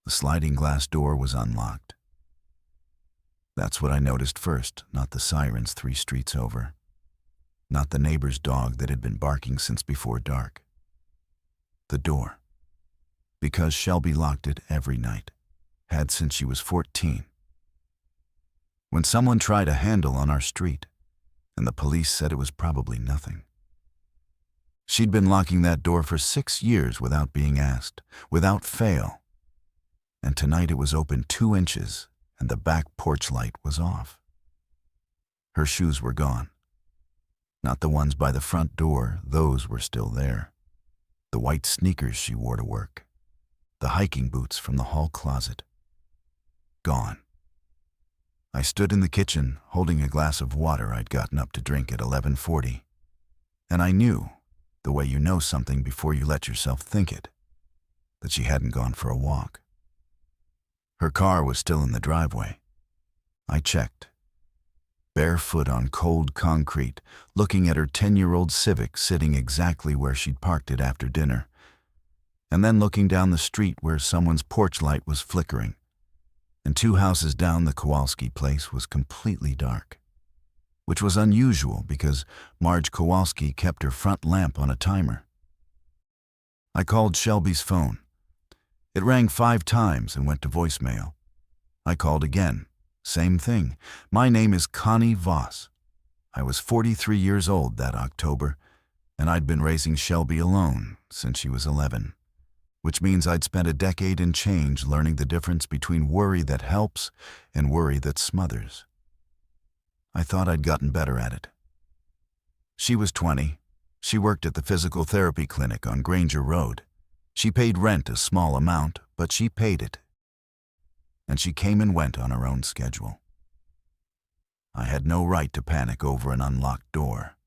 The sliding glass door was unlocked. That's what I noticed first, not the sirens 3 streets over. Not the neighbor's dog that had been barking since before dark. The door. Because Shelby locked it every night. Had since she was 14. When someone tried a handle on our street, and the police said it was probably nothing. She'd been locking that door for 6 years without being asked, without fail. And tonight it was open 2 inches, and the back porch light was off. Her shoes were gone. Not the ones by the front door, those were still there. The white sneakers she wore to work. The hiking boots from the hall closet. Gone. I stood in the kitchen, holding a glass of water I'd gotten up to drink at 11:40. And I knew, the way you know something before you let yourself think it, that she hadn't gone for a walk. Her car was still in the driveway. I checked. Barefoot on cold concrete, looking at her 10-year-old Civic sitting exactly where she'd parked it after dinner, and then looking down the street where someone's porch light was flickering, and 2 houses down the Kowalski place was completely dark, which was unusual because Marge Kowalski kept her front lamp on a timer. I called Shelby's phone. It rang 5 times and went to voicemail. I called again. Same thing. My name is Connie Voss. I was 43 years old that October, and I'd been raising Shelby alone since she was 11, which means I'd spent a decade and change learning the difference between worry that helps and worry that smothers. I thought I'd gotten better at it. She was 20. She worked at the physical therapy clinic on Granger Road. She paid rent a small amount, but she paid it. And she came and went on her own schedule. I had no right to panic over an unlocked door.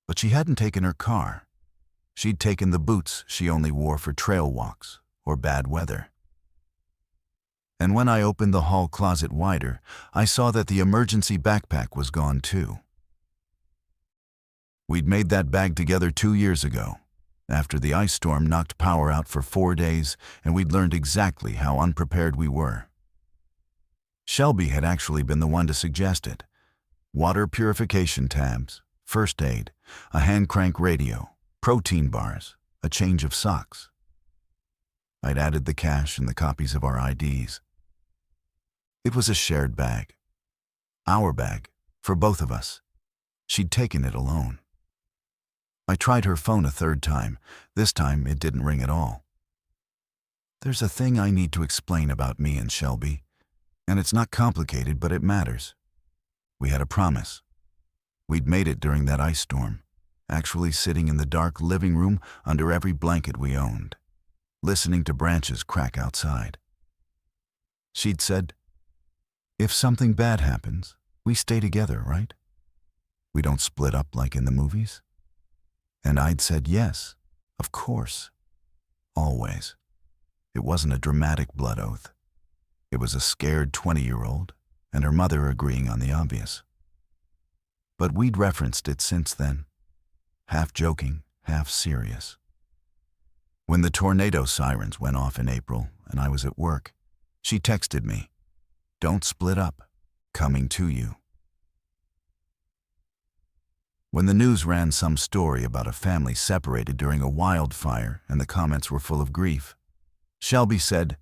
But she hadn't taken her car. She'd taken the boots she only wore for trail walks or bad weather. And when I opened the hall closet wider, I saw that the emergency backpack was gone too. We'd made that bag together 2 years ago, after the ice storm knocked power out for 4 days, and we'd learned exactly how unprepared we were. Shelby had actually been the one to suggest it. Water purification tabs, first aid, a hand crank radio, protein bars, a change of socks. I'd added the cash and the copies of our IDs. It was a shared bag. Our bag, for both of us. She'd taken it alone. I tried her phone a 3rd time. This time it didn't ring at all. There's a thing I need to explain about me and Shelby, and it's not complicated, but it matters. We had a promise. We'd made it during that ice storm, actually sitting in the dark living room under every blanket we owned, listening to branches crack outside. She'd said, "If something bad happens, we stay together, right? We don't split up like in the movies?" And I'd said yes, of course, always. It wasn't a dramatic blood oath. It was a scared 20-year-old and her mother agreeing on the obvious. But we'd referenced it since then, half joking, half serious. When the tornado sirens went off in April and I was at work, she texted me, "Don't split up, coming to you." When the news ran some story about a family separated during a wildfire and the comments were full of grief, Shelby said,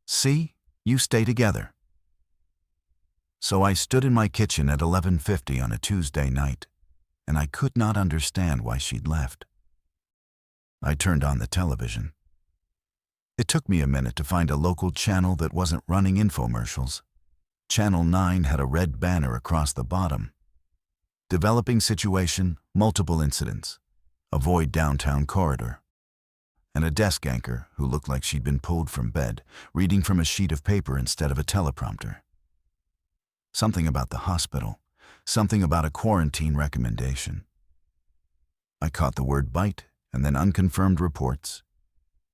"See, you stay together." So I stood in my kitchen at 11:50 on a Tuesday night, and I could not understand why she'd left. I turned on the television. It took me a minute to find a local channel that wasn't running infomercials. Channel 9 had a red banner across the bottom. Developing situation, multiple incidents. Avoid downtown corridor. And a desk anchor who looked like she'd been pulled from bed, reading from a sheet of paper instead of a teleprompter. Something about the hospital. Something about a quarantine recommendation. I caught the word bite and then unconfirmed reports.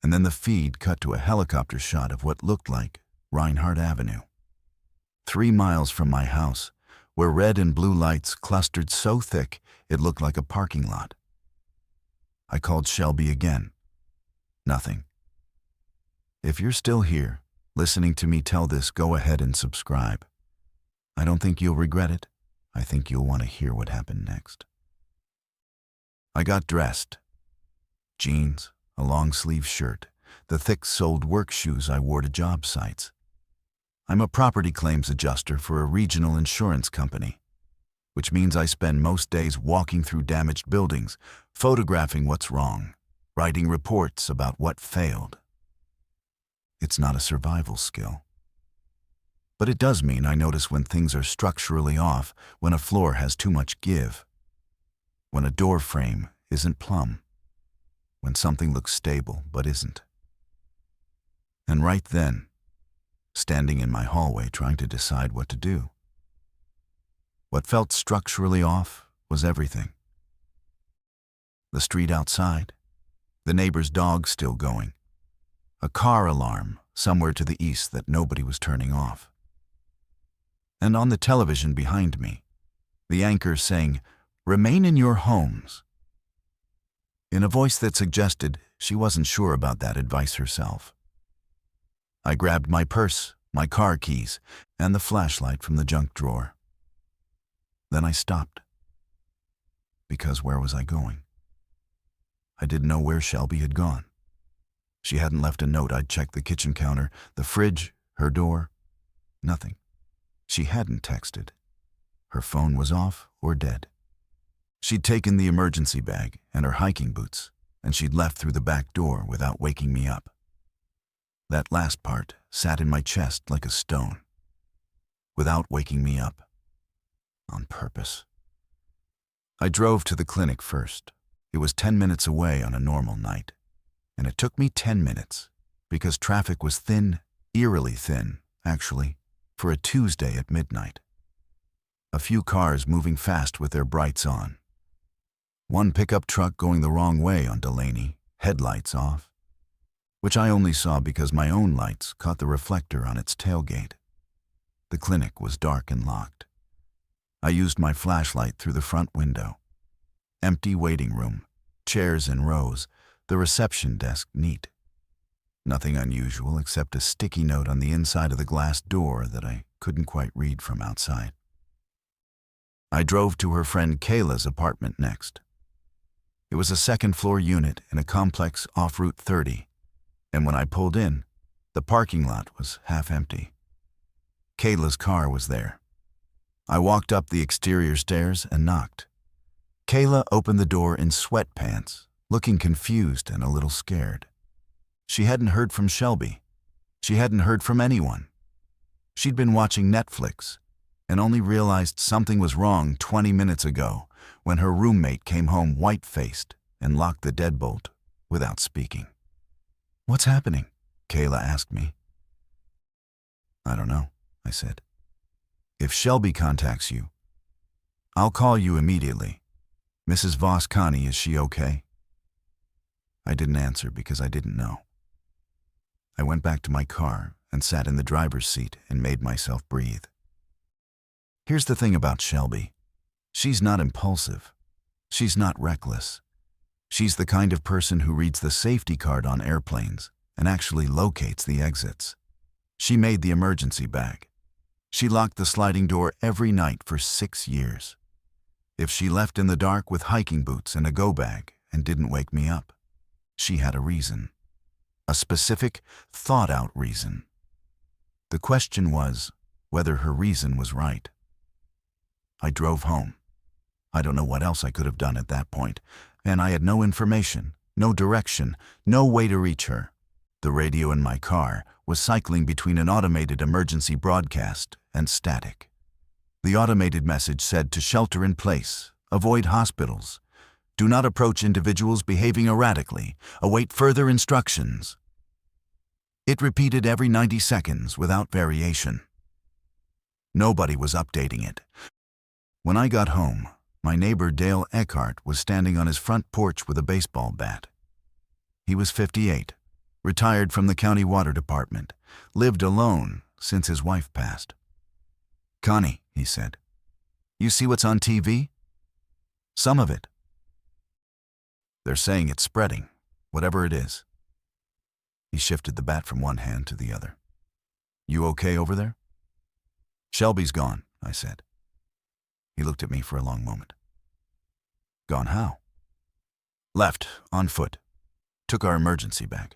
And then the feed cut to a helicopter shot of what looked like Reinhardt Avenue. 3 miles from my house, where red and blue lights clustered so thick it looked like a parking lot. I called Shelby again. Nothing. "If you're still here, listening to me tell this, go ahead and subscribe. I don't think you'll regret it. I think you'll want to hear what happened next. I got dressed. Jeans, a long-sleeve shirt, the thick-soled work shoes I wore to job sites. I'm a property claims adjuster for a regional insurance company, which means I spend most days walking through damaged buildings, photographing what's wrong, writing reports about what failed. It's not a survival skill. But it does mean I notice when things are structurally off, when a floor has too much give, when a door frame isn't plumb, when something looks stable but isn't. And right then, standing in my hallway trying to decide what to do, what felt structurally off was everything. The street outside, the neighbor's dog still going, a car alarm somewhere to the east that nobody was turning off. And on the television behind me, the anchor saying, "Remain in your homes," in a voice that suggested she wasn't sure about that advice herself. I grabbed my purse, my car keys, and the flashlight from the junk drawer. Then I stopped. Because where was I going? I didn't know where Shelby had gone. She hadn't left a note. I'd checked the kitchen counter, the fridge, her door. Nothing. She hadn't texted. Her phone was off or dead. She'd taken the emergency bag and her hiking boots, and she'd left through the back door without waking me up. That last part sat in my chest like a stone. Without waking me up. On purpose. I drove to the clinic first. It was 10 minutes away on a normal night. And it took me 10 minutes, because traffic was thin, eerily thin, actually, for a Tuesday at midnight. A few cars moving fast with their brights on. One pickup truck going the wrong way on Delaney, headlights off, which I only saw because my own lights caught the reflector on its tailgate. The clinic was dark and locked. I used my flashlight through the front window. Empty waiting room, chairs in rows, the reception desk neat. Nothing unusual except a sticky note on the inside of the glass door that I couldn't quite read from outside. I drove to her friend Kayla's apartment next. It was a second-floor unit in a complex off Route 30, and when I pulled in, the parking lot was half empty. Kayla's car was there. I walked up the exterior stairs and knocked. Kayla opened the door in sweatpants, looking confused and a little scared. She hadn't heard from Shelby. She hadn't heard from anyone. She'd been watching Netflix and only realized something was wrong 20 minutes ago when her roommate came home white-faced and locked the deadbolt without speaking. "What's happening?" Kayla asked me. "I don't know," I said. "If Shelby contacts you, I'll call you immediately. Mrs. Voss-Connie, is she okay?" I didn't answer because I didn't know. I went back to my car and sat in the driver's seat and made myself breathe. Here's the thing about Shelby. She's not impulsive. She's not reckless. She's the kind of person who reads the safety card on airplanes and actually locates the exits. She made the emergency bag. She locked the sliding door every night for 6 years. If she left in the dark with hiking boots and a go bag and didn't wake me up, she had a reason. A specific, thought-out reason. The question was whether her reason was right. I drove home. I don't know what else I could have done at that point, and I had no information, no direction, no way to reach her. The radio in my car was cycling between an automated emergency broadcast and static. The automated message said to shelter in place, avoid hospitals, do not approach individuals behaving erratically, await further instructions. It repeated every 90 seconds without variation. Nobody was updating it. When I got home, my neighbor Dale Eckhart was standing on his front porch with a baseball bat. He was 58, retired from the county water department, lived alone since his wife passed. "Connie," he said, "you see what's on TV? Some of it. They're saying it's spreading, whatever it is." He shifted the bat from one hand to the other. You okay over there? Shelby's gone, I said. He looked at me for a long moment. Gone how? Left, on foot. Took our emergency bag.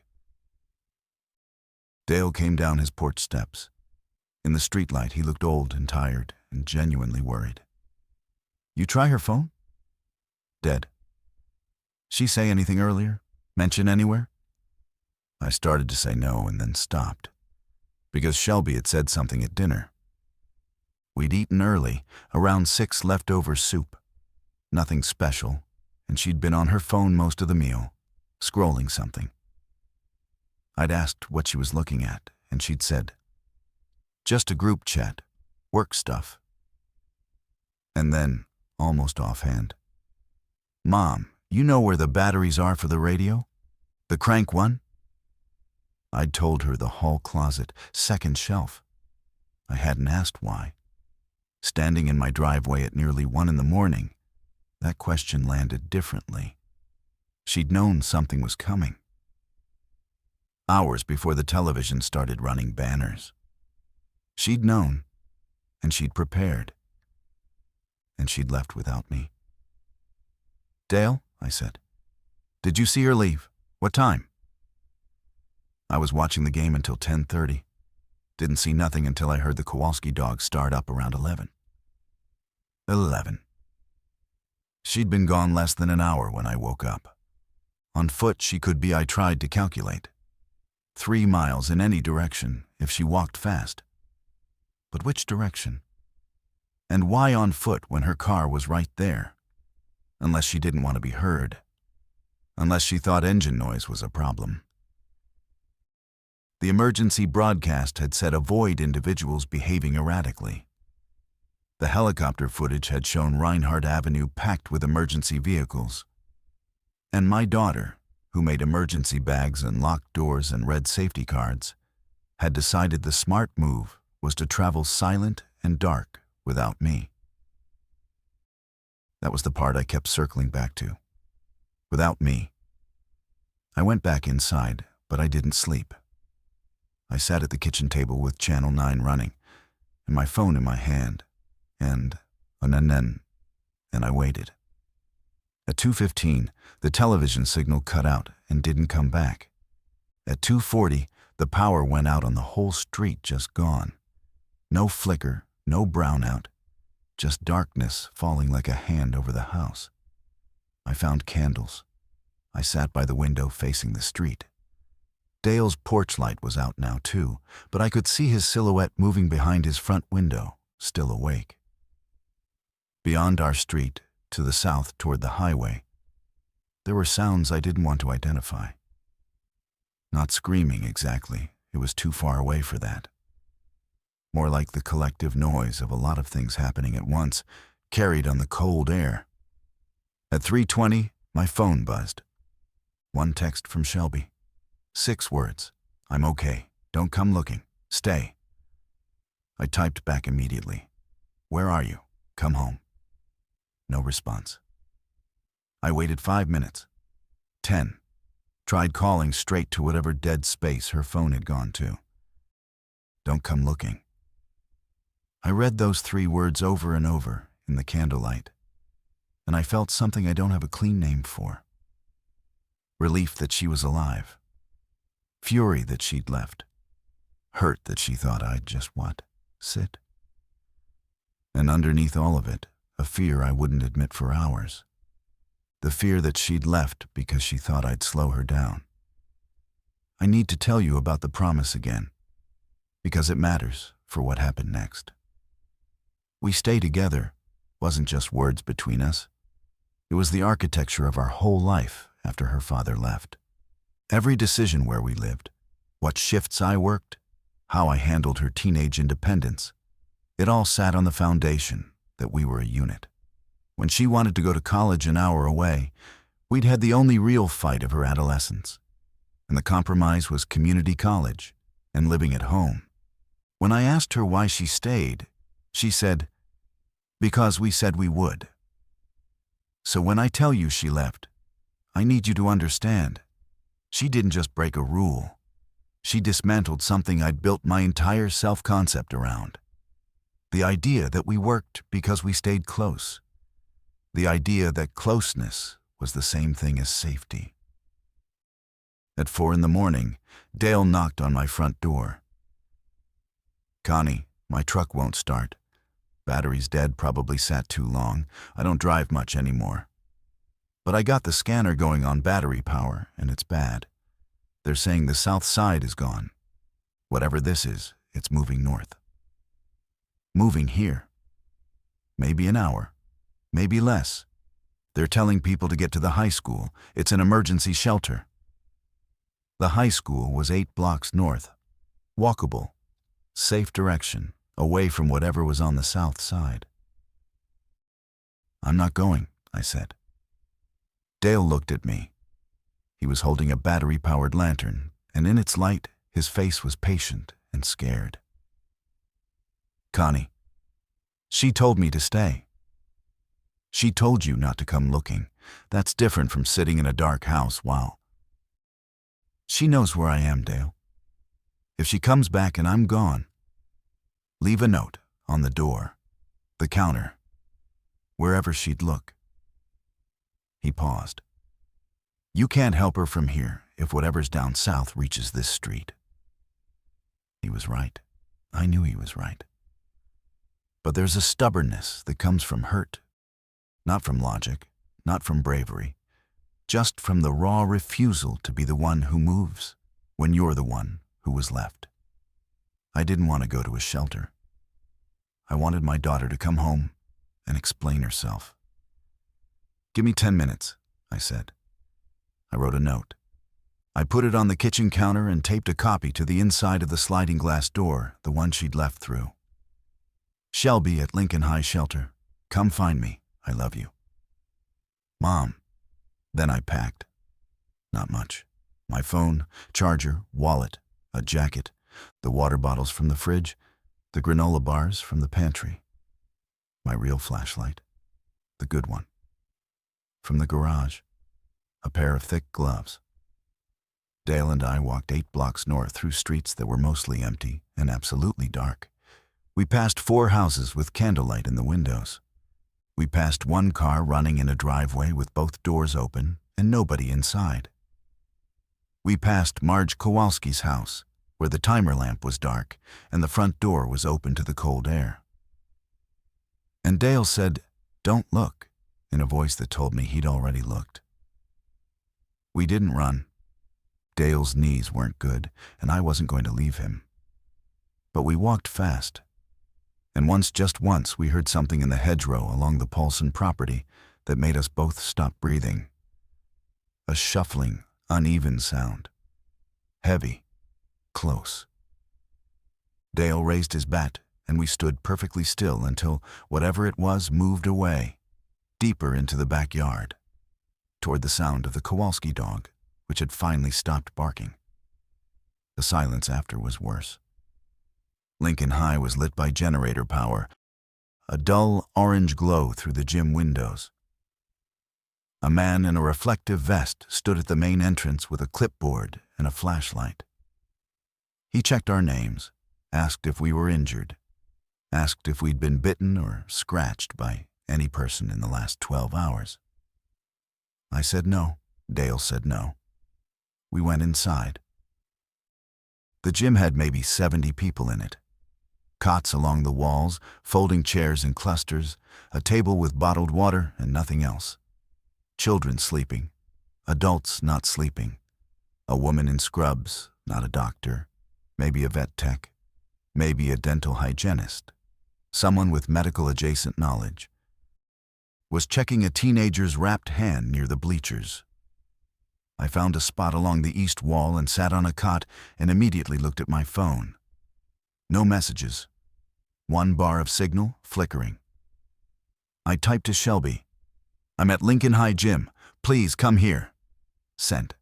Dale came down his porch steps. In the streetlight, he looked old and tired and genuinely worried. You try her phone? Dead. She say anything earlier? Mention anywhere? I started to say no and then stopped, because Shelby had said something at dinner. We'd eaten early, around 6 leftover soup. Nothing special, and she'd been on her phone most of the meal, scrolling something. I'd asked what she was looking at, and she'd said, just a group chat, work stuff. And then, almost offhand, Mom, you know where the batteries are for the radio? The crank one? I'd told her the hall closet, second shelf. I hadn't asked why. Standing in my driveway at nearly 1 in the morning, that question landed differently. She'd known something was coming. Hours before the television started running banners. She'd known, and she'd prepared. And she'd left without me. Dale, I said, did you see her leave? What time? I was watching the game until 10:30. Didn't see nothing until I heard the Kowalski dog start up around 11. 11. She'd been gone less than an hour when I woke up. On foot she could be, I tried to calculate. 3 miles in any direction if she walked fast. But which direction? And why on foot when her car was right there? Unless she didn't want to be heard. Unless she thought engine noise was a problem. The emergency broadcast had said avoid individuals behaving erratically. The helicopter footage had shown Reinhardt Avenue packed with emergency vehicles. And my daughter, who made emergency bags and locked doors and read safety cards, had decided the smart move was to travel silent and dark without me. That was the part I kept circling back to. Without me. I went back inside, but I didn't sleep. I sat at the kitchen table with Channel 9 running, and my phone in my hand, and I waited. At 2:15, the television signal cut out and didn't come back. At 2:40, the power went out on the whole street, just gone. No flicker, no brownout, just darkness falling like a hand over the house. I found candles. I sat by the window facing the street. Dale's porch light was out now too, but I could see his silhouette moving behind his front window, still awake. Beyond our street, to the south toward the highway, there were sounds I didn't want to identify. Not screaming exactly, it was too far away for that. More like the collective noise of a lot of things happening at once, carried on the cold air. At 3:20, my phone buzzed. One text from Shelby. 6 words. I'm okay. Don't come looking. Stay. I typed back immediately. Where are you? Come home. No response. I waited 5 minutes. 10. Tried calling straight to whatever dead space her phone had gone to. Don't come looking. I read those 3 words over and over in the candlelight, and I felt something I don't have a clean name for. Relief that she was alive. Fury that she'd left. Hurt that she thought I'd just what? Sit? And underneath all of it, a fear I wouldn't admit for hours. The fear that she'd left because she thought I'd slow her down. I need to tell you about the promise again, because it matters for what happened next. We stay together wasn't just words between us. It was the architecture of our whole life after her father left. Every decision where we lived, what shifts I worked, how I handled her teenage independence, it all sat on the foundation that we were a unit. When she wanted to go to college an hour away, we'd had the only real fight of her adolescence. And the compromise was community college and living at home. When I asked her why she stayed, she said, because we said we would. So when I tell you she left, I need you to understand, she didn't just break a rule. She dismantled something I'd built my entire self-concept around. The idea that we worked because we stayed close. The idea that closeness was the same thing as safety. At 4 a.m, Dale knocked on my front door. "Connie, my truck won't start. Battery's dead, probably sat too long. I don't drive much anymore. But I got the scanner going on battery power, and it's bad. They're saying the south side is gone. Whatever this is, it's moving north." Moving here. Maybe an hour. Maybe less. They're telling people to get to the high school. It's an emergency shelter. The high school was 8 blocks north. Walkable. Safe direction, away from whatever was on the south side. "I'm not going," I said. Dale looked at me. He was holding a battery-powered lantern, and in its light, his face was patient and scared. "Connie, she told me to stay." "She told you not to come looking. That's different from sitting in a dark house while—" "She knows where I am, Dale. If she comes back and I'm gone, leave a note on the door, the counter, wherever she'd look." He paused. "You can't help her from here if whatever's down south reaches this street." He was right. I knew he was right. But there's a stubbornness that comes from hurt, not from logic, not from bravery, just from the raw refusal to be the one who moves when you're the one who was left. I didn't want to go to a shelter. I wanted my daughter to come home and explain herself. "Give me 10 minutes, I said. I wrote a note. I put it on the kitchen counter and taped a copy to the inside of the sliding glass door, the one she'd left through. "Shelby at Lincoln High Shelter. Come find me. I love you. Mom." Then I packed. Not much. My phone, charger, wallet, a jacket, the water bottles from the fridge, the granola bars from the pantry. My real flashlight, the good one. From the garage, a pair of thick gloves. Dale and I walked 8 blocks north through streets that were mostly empty and absolutely dark. We passed 4 houses with candlelight in the windows. We passed 1 car running in a driveway with both doors open and nobody inside. We passed Marge Kowalski's house, where the timer lamp was dark and the front door was open to the cold air. And Dale said, "Don't look," in a voice that told me he'd already looked. We didn't run. Dale's knees weren't good, and I wasn't going to leave him. But we walked fast. And just once, we heard something in the hedgerow along the Paulson property that made us both stop breathing. A shuffling, uneven sound. Heavy. Close. Dale raised his bat, and we stood perfectly still until whatever it was moved away, deeper into the backyard, toward the sound of the Kowalski dog, which had finally stopped barking. The silence after was worse. Lincoln High was lit by generator power, a dull orange glow through the gym windows. A man in a reflective vest stood at the main entrance with a clipboard and a flashlight. He checked our names, asked if we were injured, asked if we'd been bitten or scratched by any person in the last 12 hours. I said no. Dale said no. We went inside. The gym had maybe 70 people in it. Cots along the walls, folding chairs in clusters, a table with bottled water and nothing else. Children sleeping, adults not sleeping, a woman in scrubs, not a doctor, maybe a vet tech, maybe a dental hygienist, someone with medical-adjacent knowledge, was checking a teenager's wrapped hand near the bleachers. I found a spot along the east wall and sat on a cot and immediately looked at my phone. No messages. 1 bar of signal flickering. I typed to Shelby, "I'm at Lincoln High Gym. Please come here." Sent.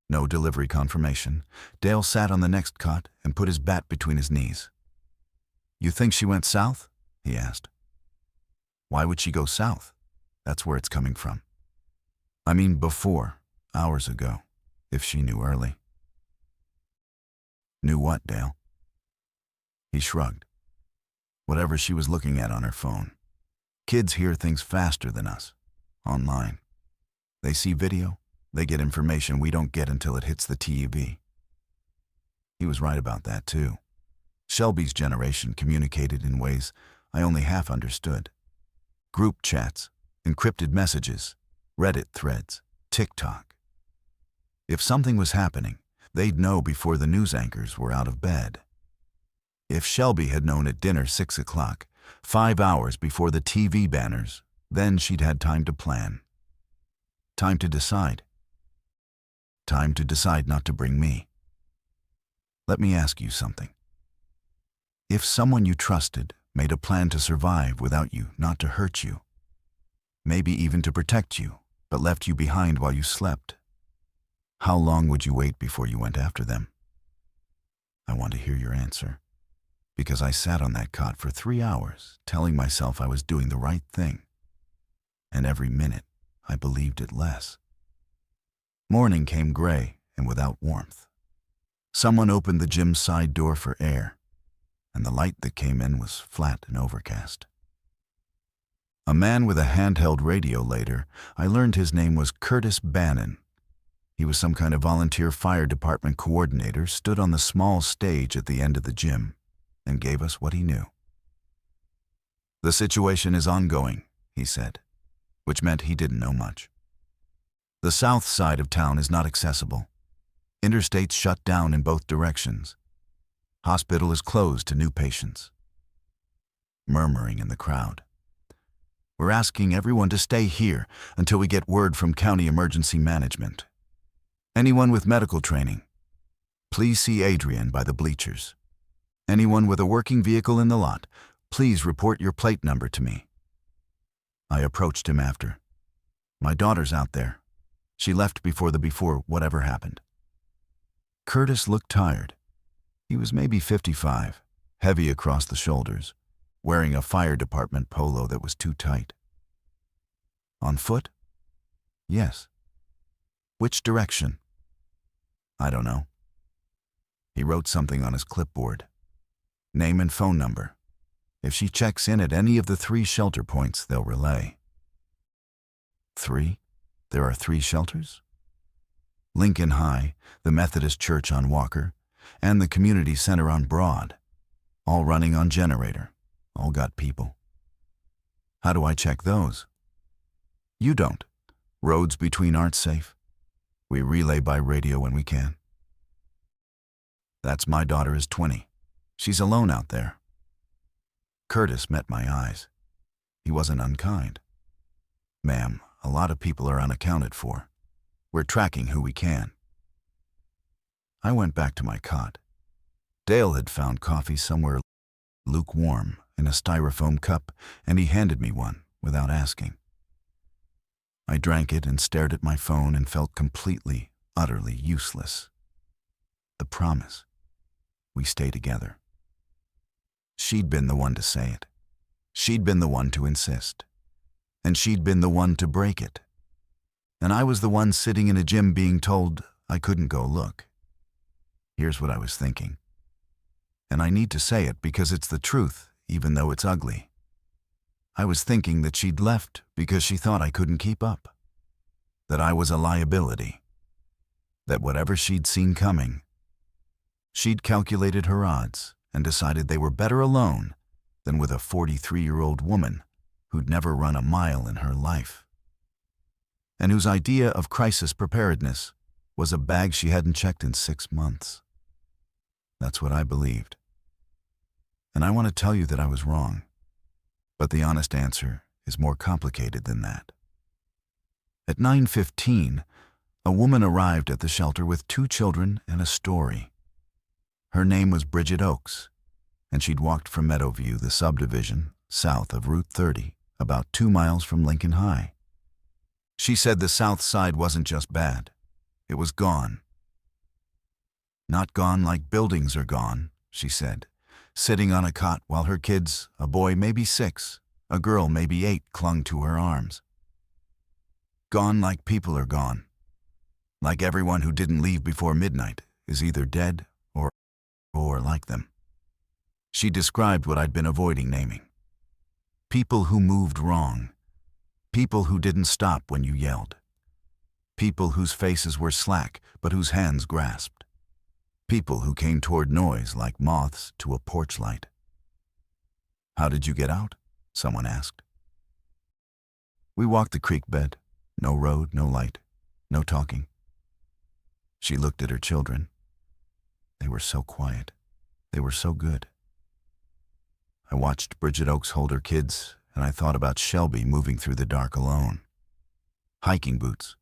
No delivery confirmation. Dale sat on the next cot and put his bat between his knees. "You think she went south?" he asked. "Why would she go south? That's where it's coming from. I mean before, hours ago, if she knew early." Knew what, Dale? He shrugged. Whatever she was looking at on her phone. Kids hear things faster than us. Online. They see video. They get information we don't get until it hits the TV. He was right about that, too. Shelby's generation communicated in ways I only half understood. Group chats, encrypted messages, Reddit threads, TikTok. If something was happening, they'd know before the news anchors were out of bed. If Shelby had known at dinner 6 o'clock, 5 hours before the TV banners, then she'd had time to plan. Time to decide. Time to decide not to bring me. Let me ask you something. If someone you trusted made a plan to survive without you, not to hurt you, maybe even to protect you, but left you behind while you slept, how long would you wait before you went after them? I want to hear your answer, because I sat on that cot for 3 hours, telling myself I was doing the right thing, and every minute I believed it less. Morning came gray and without warmth. Someone opened the gym's side door for air, and the light that came in was flat and overcast. A man with a handheld radio later, I learned his name was Curtis Bannon. He was some kind of volunteer fire department coordinator, stood on the small stage at the end of the gym, and gave us what he knew. The situation is ongoing, he said, which meant he didn't know much. The south side of town is not accessible. Interstates shut down in both directions. Hospital is closed to new patients. Murmuring in the crowd. We're asking everyone to stay here until we get word from County Emergency Management. Anyone with medical training, please see Adrian by the bleachers. Anyone with a working vehicle in the lot, please report your plate number to me. I approached him after. My daughter's out there. She left before whatever happened. Curtis looked tired. He was maybe 55, heavy across the shoulders, wearing a fire department polo that was too tight. On foot? Yes. Which direction? I don't know. He wrote something on his clipboard. Name and phone number. If she checks in at any of the 3 shelter points, they'll relay. 3? There are 3 shelters? Lincoln High, the Methodist Church on Walker, and the Community Center on Broad, all running on generator, all got people. How do I check those? You don't. Roads between aren't safe. We relay by radio when we can. That's my daughter is 20. She's alone out there. Curtis met my eyes. He wasn't unkind. Ma'am, a lot of people are unaccounted for. We're tracking who we can. I went back to my cot. Dale had found coffee somewhere lukewarm in a styrofoam cup, and he handed me one without asking. I drank it and stared at my phone and felt completely, utterly useless. The promise. We stay together. She'd been the one to say it. She'd been the one to insist. And she'd been the one to break it. And I was the one sitting in a gym being told I couldn't go look. Here's what I was thinking. And I need to say it because it's the truth, even though it's ugly. I was thinking that she'd left because she thought I couldn't keep up. That I was a liability. That whatever she'd seen coming, she'd calculated her odds and decided they were better alone than with a 43-year-old woman who'd never run a mile in her life, and whose idea of crisis preparedness was a bag she hadn't checked in 6 months. That's what I believed. And I want to tell you that I was wrong, but the honest answer is more complicated than that. At 9:15, a woman arrived at the shelter with 2 children and a story. Her name was Bridget Oakes, and she'd walked from Meadowview, the subdivision, south of Route 30, about 2 miles from Lincoln High. She said the south side wasn't just bad, it was gone. Not gone like buildings are gone, she said, sitting on a cot while her kids, a boy maybe 6, a girl maybe 8, clung to her arms. Gone like people are gone. Like everyone who didn't leave before midnight is either dead or like them. She described what I'd been avoiding naming. People who moved wrong. People who didn't stop when you yelled. People whose faces were slack but whose hands grasped. People who came toward noise like moths to a porch light. "How did you get out?" someone asked. "We walked the creek bed. No road, no light, no talking." She looked at her children. They were so quiet. They were so good. I watched Bridget Oakes hold her kids, and I thought about Shelby moving through the dark alone. Hiking boots,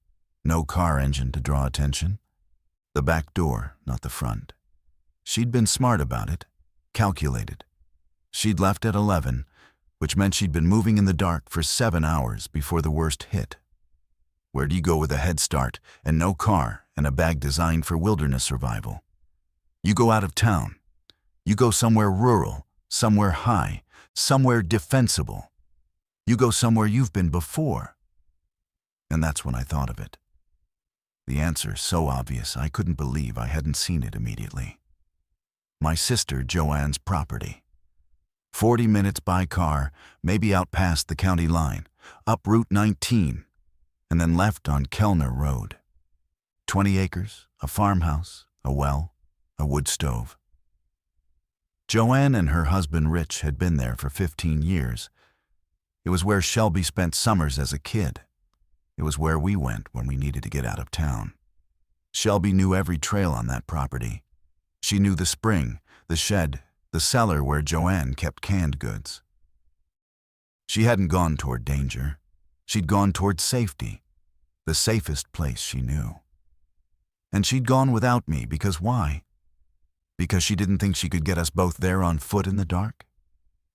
no car engine to draw attention. The back door, not the front. She'd been smart about it, calculated. She'd left at 11, which meant she'd been moving in the dark for 7 hours before the worst hit. Where do you go with a head start and no car and a bag designed for wilderness survival? You go out of town. You go somewhere rural, somewhere high, somewhere defensible. You go somewhere you've been before. And that's when I thought of it. The answer so obvious I couldn't believe I hadn't seen it immediately. My sister Joanne's property. 40 minutes by car, maybe out past the county line, up Route 19, and then left on Kellner Road. 20 acres, a farmhouse, a well, a wood stove. Joanne and her husband Rich had been there for 15 years. It was where Shelby spent summers as a kid. It was where we went when we needed to get out of town. Shelby knew every trail on that property. She knew the spring, the shed, the cellar where Joanne kept canned goods. She hadn't gone toward danger. She'd gone toward safety, the safest place she knew. And she'd gone without me because why? Because she didn't think she could get us both there on foot in the dark?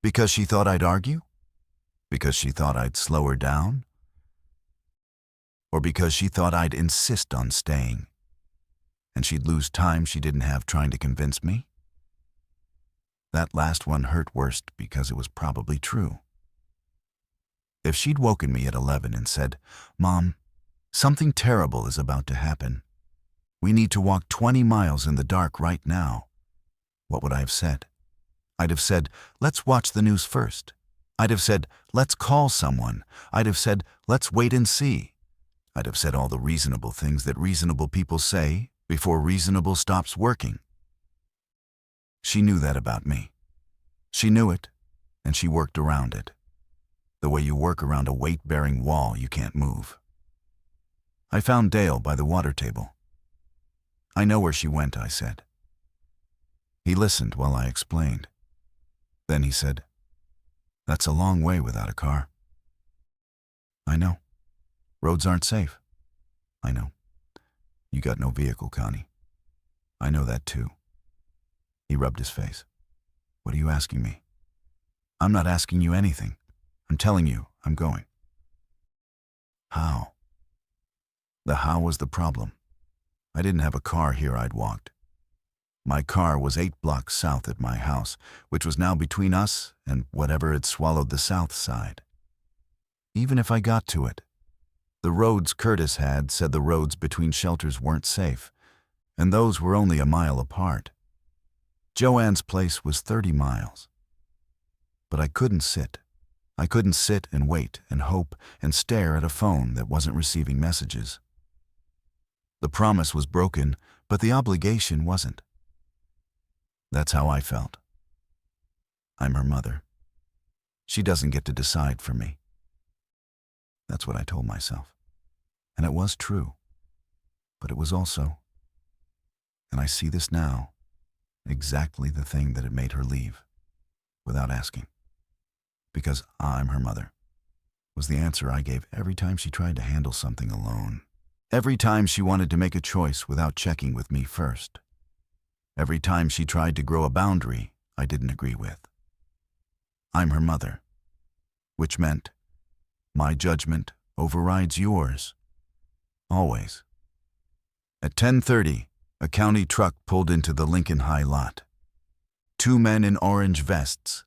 Because she thought I'd argue? Because she thought I'd slow her down? Or because she thought I'd insist on staying, and she'd lose time she didn't have trying to convince me? That last one hurt worst because it was probably true. If she'd woken me at 11 and said, "Mom, something terrible is about to happen. We need to walk 20 miles in the dark right now," what would I have said? I'd have said, "Let's watch the news first." I'd have said, "Let's call someone." I'd have said, "Let's wait and see." I'd have said all the reasonable things that reasonable people say before reasonable stops working. She knew that about me. She knew it, and she worked around it. The way you work around a weight-bearing wall you can't move. I found Dale by the water table. "I know where she went," I said. He listened while I explained. Then he said, "That's a long way without a car." "I know. Roads aren't safe." "I know. You got no vehicle, Connie." "I know that too." He rubbed his face. "What are you asking me?" "I'm not asking you anything. I'm telling you I'm going." How? The how was the problem. I didn't have a car here I'd walked. My car was 8 blocks south at my house, which was now between us and whatever had swallowed the south side. Even if I got to it, the roads Curtis had said the roads between shelters weren't safe, and those were only a mile apart. Joanne's place was 30 miles. But I couldn't sit. I couldn't sit and wait and hope and stare at a phone that wasn't receiving messages. The promise was broken, but the obligation wasn't. That's how I felt. I'm her mother. She doesn't get to decide for me. That's what I told myself. And it was true. But it was also, and I see this now, exactly the thing that had made her leave, without asking. Because I'm her mother, was the answer I gave every time she tried to handle something alone. Every time she wanted to make a choice without checking with me first. Every time she tried to grow a boundary I didn't agree with. I'm her mother, which meant my judgment overrides yours. Always. At 10:30, a county truck pulled into the Lincoln High lot. 2 men in orange vests.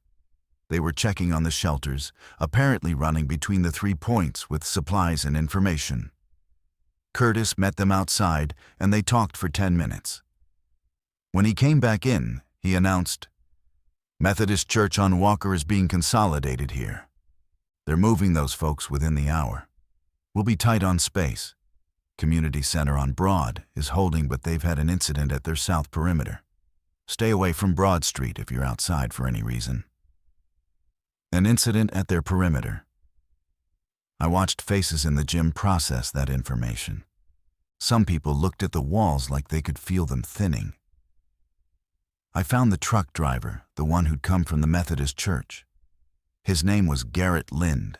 They were checking on the shelters, apparently running between the 3 points with supplies and information. Curtis met them outside, and they talked for 10 minutes. When he came back in, He announced, "Methodist Church on Walker is being consolidated here. They're moving those folks within the hour. We'll be tight on space. Community Center on Broad is holding, but they've had an incident at their south perimeter. Stay away from Broad Street if you're outside for any reason." An incident at their perimeter. I watched faces in the gym process that information. Some people looked at the walls like they could feel them thinning. I found the truck driver, the one who'd come from the Methodist Church. His name was Garrett Lind,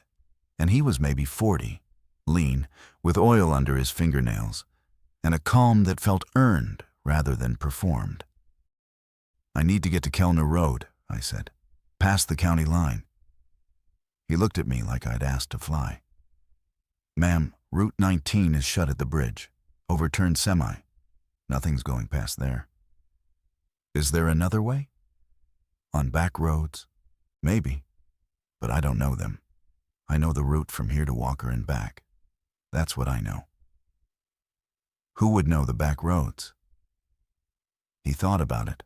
and he was maybe 40, lean, with oil under his fingernails, and a calm that felt earned rather than performed. "I need to get to Kellner Road," I said, "past the county line." He looked at me like I'd asked to fly. "Ma'am, Route 19 is shut at the bridge. Overturned semi. Nothing's going past there." "Is there another way?" "On back roads? Maybe, but I don't know them. I know the route from here to Walker and back. That's what I know." "Who would know the back roads?" He thought about it.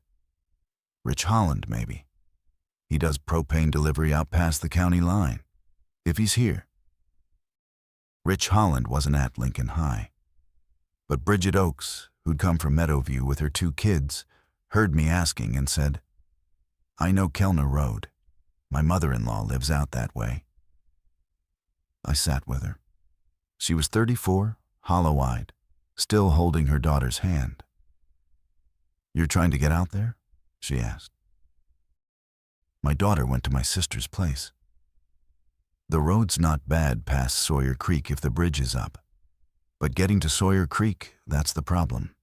"Rich Holland, maybe. He does propane delivery out past the county line. If he's here." Rich Holland wasn't at Lincoln High. But Bridget Oakes, who'd come from Meadowview with her 2 kids, heard me asking and said, "I know Kellner Road. My mother-in-law lives out that way." I sat with her. She was 34, hollow-eyed, still holding her daughter's hand. "You're trying to get out there?" she asked. "My daughter went to my sister's place. The road's not bad past Sawyer Creek if the bridge is up. But getting to Sawyer Creek, that's the problem.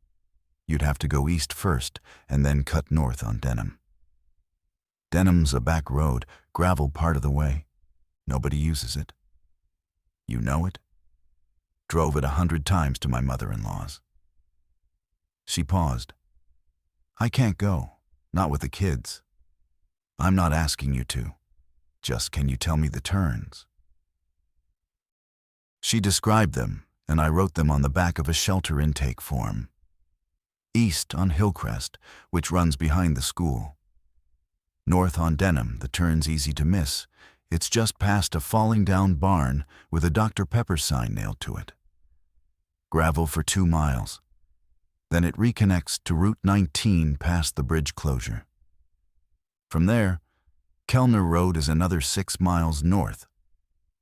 You'd have to go east first and then cut north on Denham. Denham's a back road, gravel part of the way. Nobody uses it. You know it? Drove it 100 times to my mother-in-law's." She paused. "I can't go, not with the kids." "I'm not asking you to. Just can you tell me the turns?" She described them, and I wrote them on the back of a shelter intake form. East on Hillcrest, which runs behind the school. North on Denham, the turn's easy to miss. It's just past a falling down barn with a Dr. Pepper sign nailed to it. Gravel for 2 miles. Then it reconnects to Route 19 past the bridge closure. From there, Kellner Road is another 6 miles north,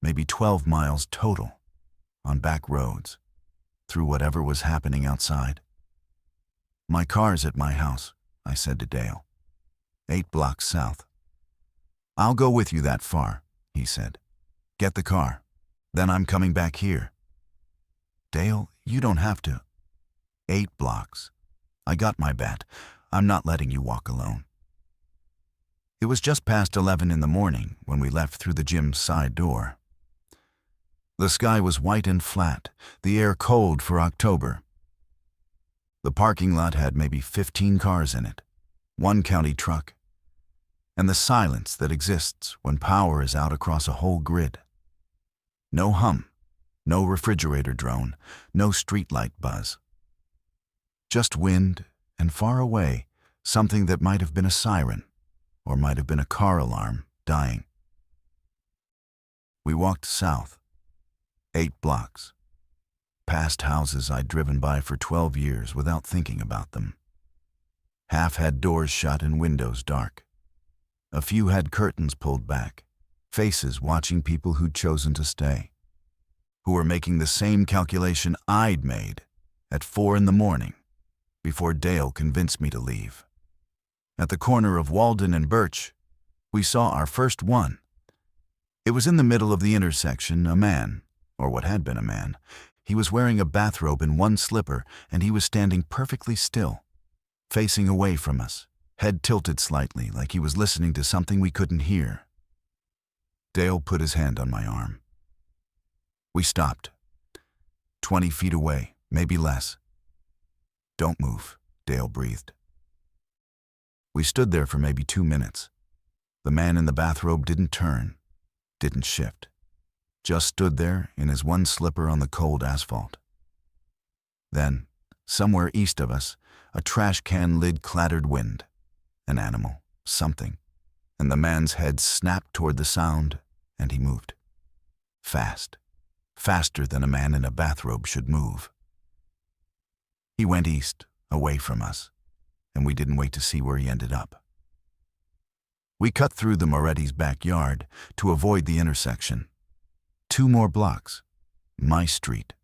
maybe 12 miles total, on back roads, through whatever was happening outside. "My car's at my house," I said to Dale. 8 blocks south. "I'll go with you that far," he said. "Get the car. Then I'm coming back here." "Dale, you don't have to." 8 blocks. I got my bet. I'm not letting you walk alone." It was just past 11 in the morning when we left through the gym's side door. The sky was white and flat, the air cold for October. The parking lot had maybe 15 cars in it, 1 county truck, and the silence that exists when power is out across a whole grid. No hum, no refrigerator drone, no streetlight buzz. Just wind, and far away, something that might have been a siren, or might have been a car alarm, dying. We walked south, 8 blocks, past houses I'd driven by for 12 years without thinking about them. Half had doors shut and windows dark. A few had curtains pulled back, faces watching people who'd chosen to stay, who were making the same calculation I'd made at 4 in the morning before Dale convinced me to leave. At the corner of Walden and Birch, we saw our first one. It was in the middle of the intersection, a man, or what had been a man. He was wearing a bathrobe and 1 slipper, and he was standing perfectly still, facing away from us, head tilted slightly like he was listening to something we couldn't hear. Dale put his hand on my arm. We stopped, 20 feet away, maybe less. "Don't move," Dale breathed. We stood there for maybe 2 minutes. The man in the bathrobe didn't turn, didn't shift, just stood there in his 1 slipper on the cold asphalt. Then, somewhere east of us, a trash can lid clattered wind. An animal, something, and the man's head snapped toward the sound, and he moved. Fast. Faster than a man in a bathrobe should move. He went east, away from us, and we didn't wait to see where he ended up. We cut through the Moretti's backyard to avoid the intersection. 2 more blocks. My street.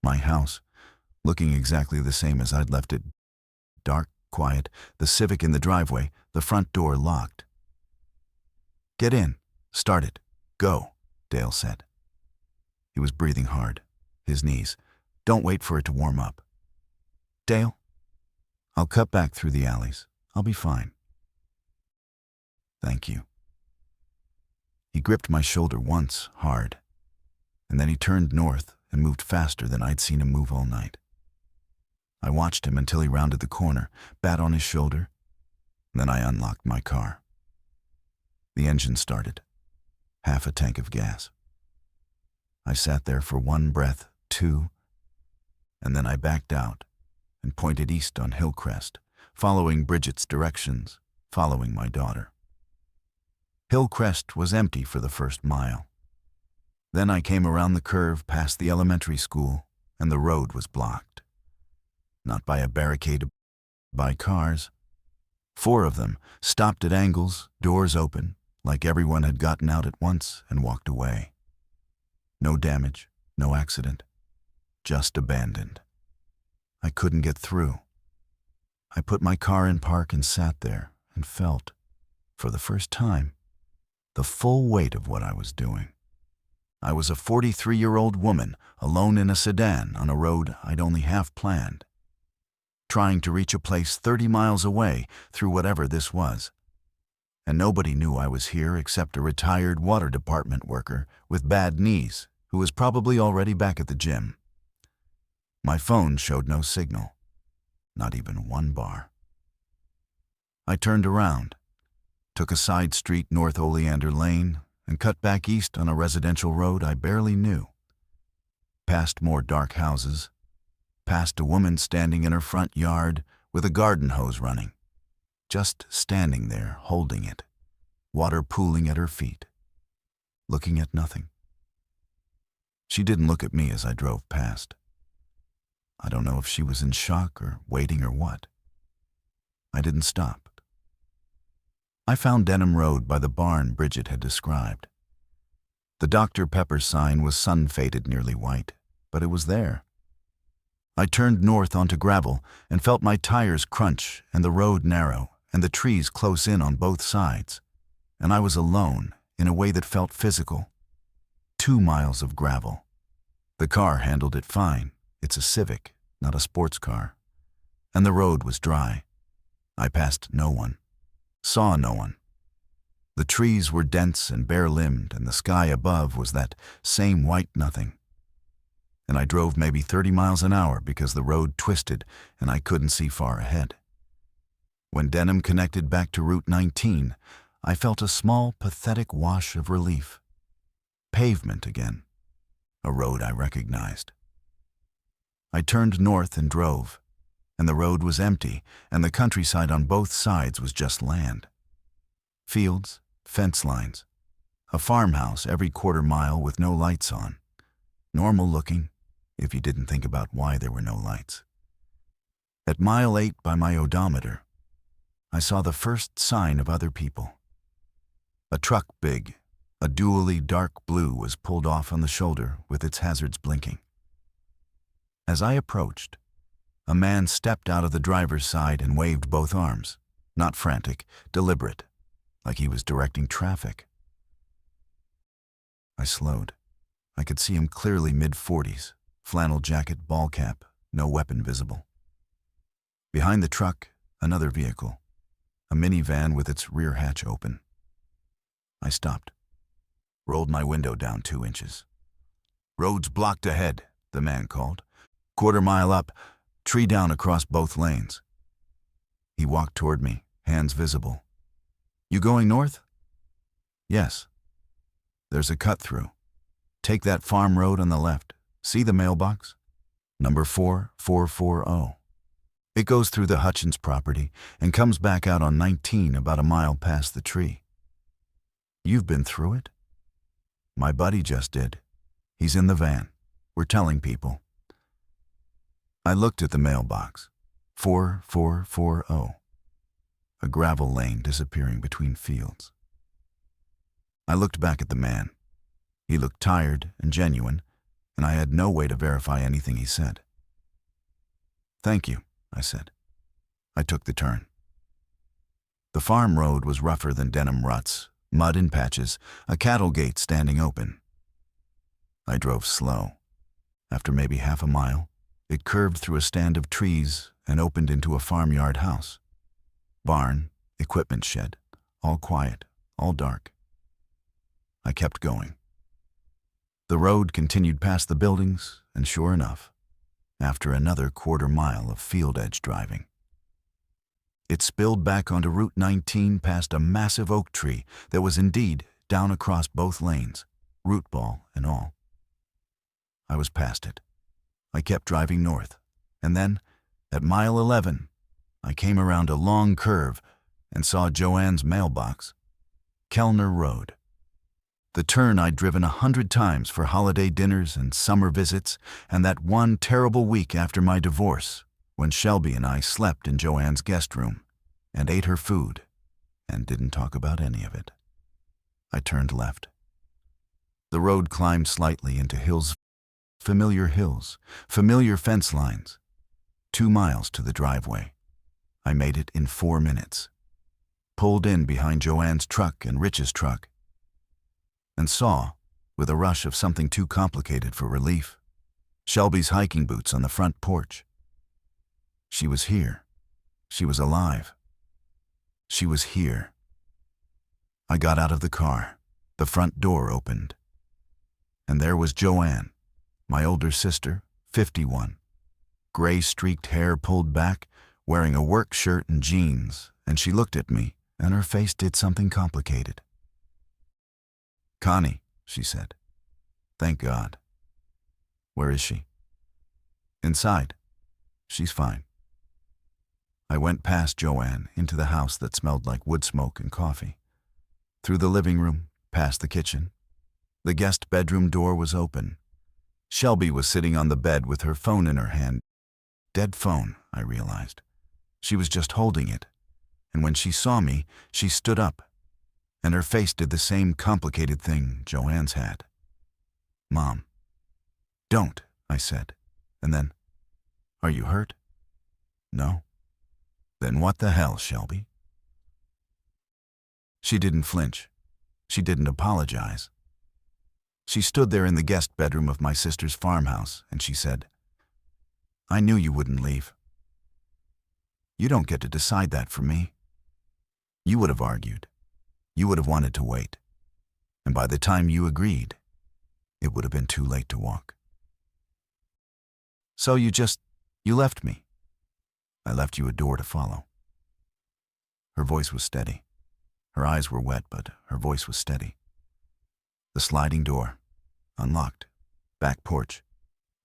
My house, looking exactly the same as I'd left it. Dark, quiet, the Civic in the driveway, the front door locked. "Get in. Start it. Go," Dale said. He was breathing hard, his knees. "Don't wait for it to warm up." "Dale, I'll cut back through the alleys. I'll be fine." "Thank you." He gripped my shoulder once, hard, and then he turned north and moved faster than I'd seen him move all night. I watched him until he rounded the corner, bat on his shoulder, and then I unlocked my car. The engine started, half a tank of gas. I sat there for 1 breath, 2, and then I backed out and pointed east on Hillcrest, following Bridget's directions, following my daughter. Hillcrest was empty for the first mile. Then I came around the curve past the elementary school, and the road was blocked. Not by a barricade, by cars. 4 of them, stopped at angles, doors open, like everyone had gotten out at once and walked away. No damage, no accident, just abandoned. I couldn't get through. I put my car in park and sat there and felt, for the first time, the full weight of what I was doing. I was a 43-year-old woman, alone in a sedan on a road I'd only half planned, trying to reach a place 30 miles away through whatever this was. And nobody knew I was here except a retired water department worker with bad knees who was probably already back at the gym. My phone showed no signal, not even 1 bar. I turned around, took a side street north Oleander Lane, and cut back east on a residential road I barely knew. Past more dark houses, past a woman standing in her front yard with a garden hose running, just standing there holding it, water pooling at her feet, looking at nothing. She didn't look at me as I drove past. I don't know if she was in shock or waiting or what. I didn't stop. I found Denham Road by the barn Bridget had described. The Dr. Pepper sign was sun-faded nearly white, but it was there. I turned north onto gravel and felt my tires crunch and the road narrow and the trees close in on both sides, and I was alone in a way that felt physical. 2 miles of gravel. The car handled it fine. It's a Civic, not a sports car. And the road was dry. I passed no one. Saw no one. The trees were dense and bare-limbed, and the sky above was that same white nothing. And I drove maybe 30 miles an hour because the road twisted and I couldn't see far ahead. When Denham connected back to Route 19, I felt a small, pathetic wash of relief. Pavement again. A road I recognized. I turned north and drove, and the road was empty, and the countryside on both sides was just land. Fields, fence lines, a farmhouse every quarter mile with no lights on. Normal looking, if you didn't think about why there were no lights. At mile 8 by my odometer, I saw the first sign of other people. A truck big, a dually dark blue, was pulled off on the shoulder with its hazards blinking. As I approached, a man stepped out of the driver's side and waved both arms, not frantic, deliberate, like he was directing traffic. I slowed. I could see him clearly mid-40s, flannel jacket, ball cap, no weapon visible. Behind the truck, another vehicle, a minivan with its rear hatch open. I stopped, rolled my window down 2 inches. "Road's blocked ahead," the man called. "Quarter mile up, tree down across both lanes." He walked toward me, hands visible. "You going north?" "Yes." "There's a cut-through. Take that farm road on the left. See the mailbox? Number 4440. It goes through the Hutchins property and comes back out on 19 about a mile past the tree. You've been through it? My buddy just did. He's in the van. We're telling people. I looked at the mailbox. 4440. A gravel lane disappearing between fields. I looked back at the man. He looked tired and genuine, and I had no way to verify anything he said. Thank you, I said. I took the turn. The farm road was rougher than denim ruts, mud in patches, a cattle gate standing open. I drove slow. After maybe half a mile, it curved through a stand of trees and opened into a farmyard house. Barn, equipment shed, all quiet, all dark. I kept going. The road continued past the buildings, and sure enough, after another quarter-mile of field-edge driving, it spilled back onto Route 19 past a massive oak tree that was indeed down across both lanes, root ball and all. I was past it. I kept driving north, and then, at mile 11, I came around a long curve and saw Joanne's mailbox, Kellner Road. The turn I'd driven 100 times for holiday dinners and summer visits, and that one terrible week after my divorce, when Shelby and I slept in Joanne's guest room and ate her food and didn't talk about any of it. I turned left. The road climbed slightly into hills, familiar fence lines. 2 miles to the driveway. I made it in 4 minutes. Pulled in behind Joanne's truck and Rich's truck, and saw, with a rush of something too complicated for relief, Shelby's hiking boots on the front porch. She was here. She was alive. She was here. I got out of the car. The front door opened. And there was Joanne, my older sister, 51. Gray-streaked hair pulled back, wearing a work shirt and jeans, and she looked at me, and her face did something complicated. "Connie," she said. "Thank God." "Where is she?" "Inside. She's fine." I went past Joanne into the house that smelled like wood smoke and coffee. Through the living room, past the kitchen. The guest bedroom door was open. Shelby was sitting on the bed with her phone in her hand. Dead phone, I realized. She was just holding it, and when she saw me, she stood up, and her face did the same complicated thing Joanne's had. "Mom." "Don't," I said, and then, "Are you hurt?" "No." "Then what the hell, Shelby?" She didn't flinch. She didn't apologize. She stood there in the guest bedroom of my sister's farmhouse, and she said, "I knew you wouldn't leave. You don't get to decide that for me. You would have argued. You would have wanted to wait. And by the time you agreed, it would have been too late to walk. So you left me. I left you a door to follow." Her voice was steady. Her eyes were wet, but her voice was steady. "The sliding door, unlocked, back porch.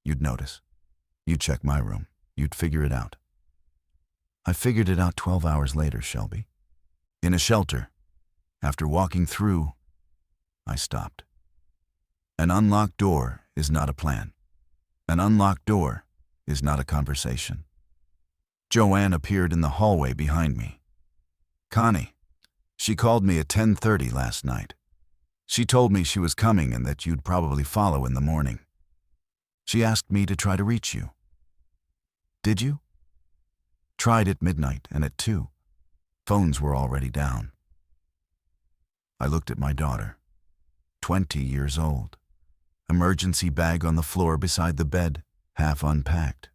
You'd notice. You'd check my room. You'd figure it out. I figured it out 12 hours later, Shelby. In a shelter. After walking through, I stopped. An unlocked door is not a plan. An unlocked door is not a conversation." Joanne appeared in the hallway behind me. "Connie, she called me at 10:30 last night. She told me she was coming and that you'd probably follow in the morning. She asked me to try to reach you." "Did you?" "Tried at midnight and at 2. Phones were already down." I looked at my daughter, 20 years old. Emergency bag on the floor beside the bed, half unpacked.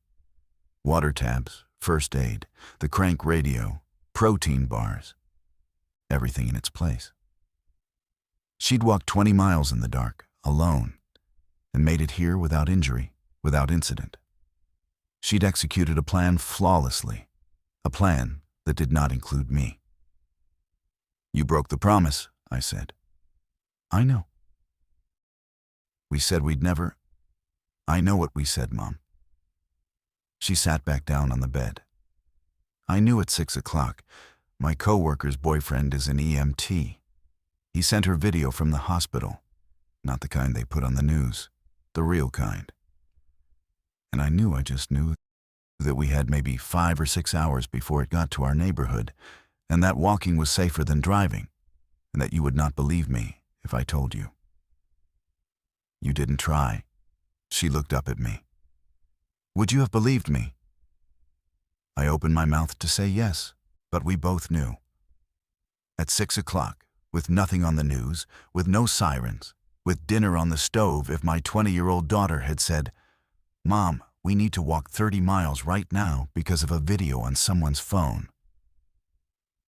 Water tabs, first aid, the crank radio, protein bars. Everything in its place. She'd walked 20 miles in the dark, alone, and made it here without injury, without incident. She'd executed a plan flawlessly, a plan that did not include me. "You broke the promise," I said. "I know." "We said we'd never—" "I know what we said, Mom." She sat back down on the bed. I knew at 6 o'clock. My co-worker's boyfriend is an EMT. He sent her video from the hospital. Not the kind they put on the news. The real kind. And I just knew that we had maybe 5 or 6 hours before it got to our neighborhood, and that walking was safer than driving, and that you would not believe me if I told you. You didn't try. She looked up at me. Would you have believed me? I opened my mouth to say yes, but we both knew. At 6 o'clock, with nothing on the news, with no sirens, with dinner on the stove, if my 20-year-old daughter had said, "Mom, we need to walk 30 miles right now because of a video on someone's phone,"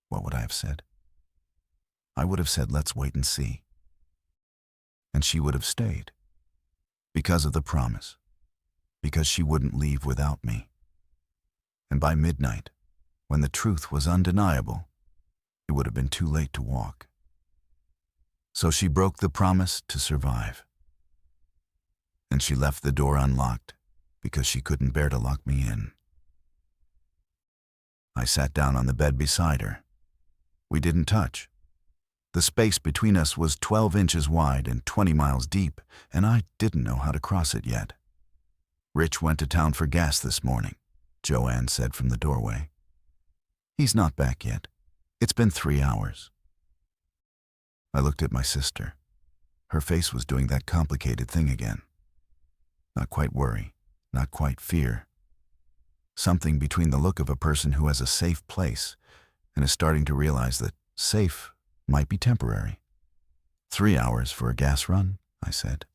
what would I have said? I would have said, "Let's wait and see." And she would have stayed. Because of the promise. Because she wouldn't leave without me. And by midnight, when the truth was undeniable, it would have been too late to walk. So she broke the promise to survive. And she left the door unlocked because she couldn't bear to lock me in. I sat down on the bed beside her. We didn't touch. The space between us was 12 inches wide and 20 miles deep, and I didn't know how to cross it yet. "Rich went to town for gas this morning," Joanne said from the doorway. "He's not back yet. It's been 3 hours." I looked at my sister. Her face was doing that complicated thing again. Not quite worry, not quite fear. Something between the look of a person who has a safe place and is starting to realize that safe might be temporary. 3 hours for a gas run, I said.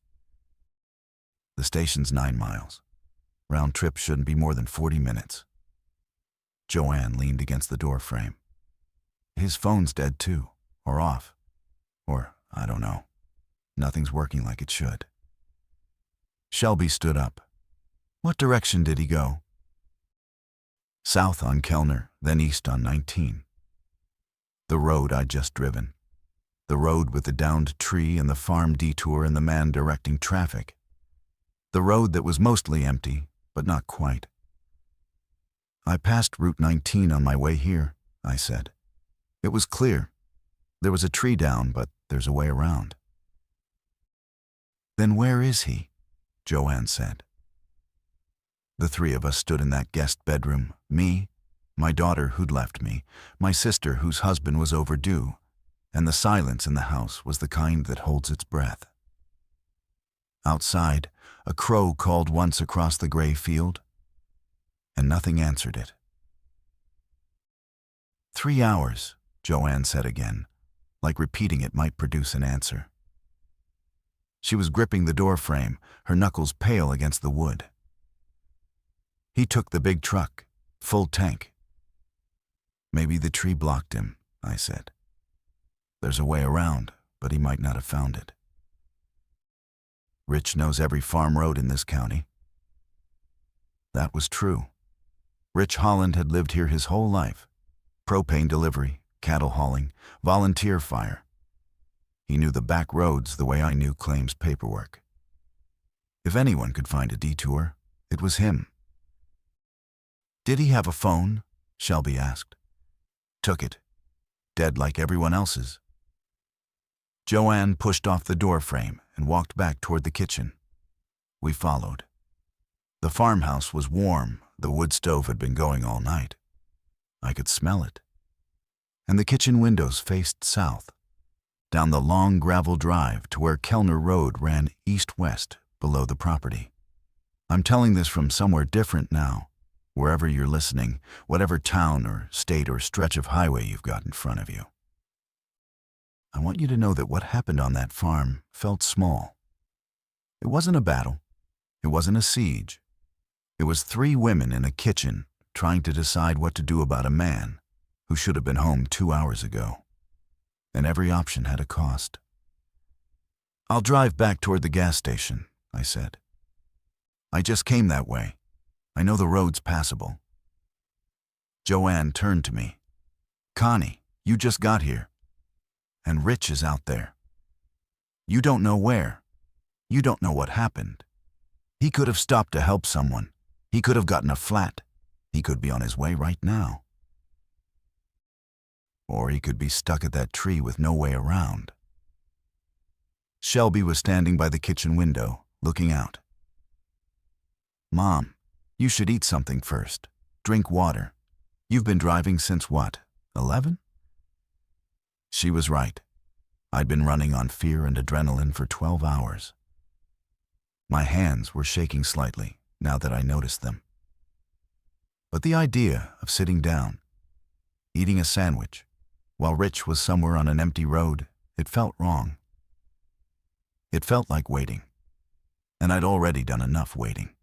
The station's 9 miles. Round trip shouldn't be more than 40 minutes. Joanne leaned against the door frame. His phone's dead too, or off. Or, I don't know. Nothing's working like it should. Shelby stood up. What direction did he go? South on Kellner, then east on 19. The road I'd just driven. The road with the downed tree and the farm detour and the man directing traffic. The road that was mostly empty, but not quite. I passed Route 19 on my way here, I said. It was clear. There was a tree down, but there's a way around. Then where is he? Joanne said. The three of us stood in that guest bedroom, me, my daughter who'd left me, my sister whose husband was overdue, and the silence in the house was the kind that holds its breath. Outside, a crow called once across the gray field, and nothing answered it. 3 hours, Joanne said again, like repeating it might produce an answer. She was gripping the door frame, her knuckles pale against the wood. He took the big truck, full tank. Maybe the tree blocked him, I said. There's a way around, but he might not have found it. Rich knows every farm road in this county. That was true. Rich Holland had lived here his whole life. Propane delivery, cattle hauling, volunteer fire. He knew the back roads the way I knew claims paperwork. If anyone could find a detour, it was him. Did he have a phone? Shelby asked. Took it. Dead like everyone else's. Joanne pushed off the door frame and walked back toward the kitchen. We followed. The farmhouse was warm. The wood stove had been going all night. I could smell it. And the kitchen windows faced south, down the long gravel drive to where Kellner Road ran east-west below the property. I'm telling this from somewhere different now, wherever you're listening, whatever town or state or stretch of highway you've got in front of you. I want you to know that what happened on that farm felt small. It wasn't a battle. It wasn't a siege. It was 3 women in a kitchen trying to decide what to do about a man who should have been home 2 hours ago. And every option had a cost. I'll drive back toward the gas station, I said. I just came that way. I know the road's passable. Joanne turned to me. Connie, you just got here. And Rich is out there. You don't know where. You don't know what happened. He could have stopped to help someone. He could have gotten a flat. He could be on his way right now. Or he could be stuck at that tree with no way around. Shelby was standing by the kitchen window, looking out. "Mom, you should eat something first. Drink water. You've been driving since what, 11?" She was right. I'd been running on fear and adrenaline for 12 hours. My hands were shaking slightly now that I noticed them. But the idea of sitting down, eating a sandwich, while Rich was somewhere on an empty road, it felt wrong. It felt like waiting, and I'd already done enough waiting.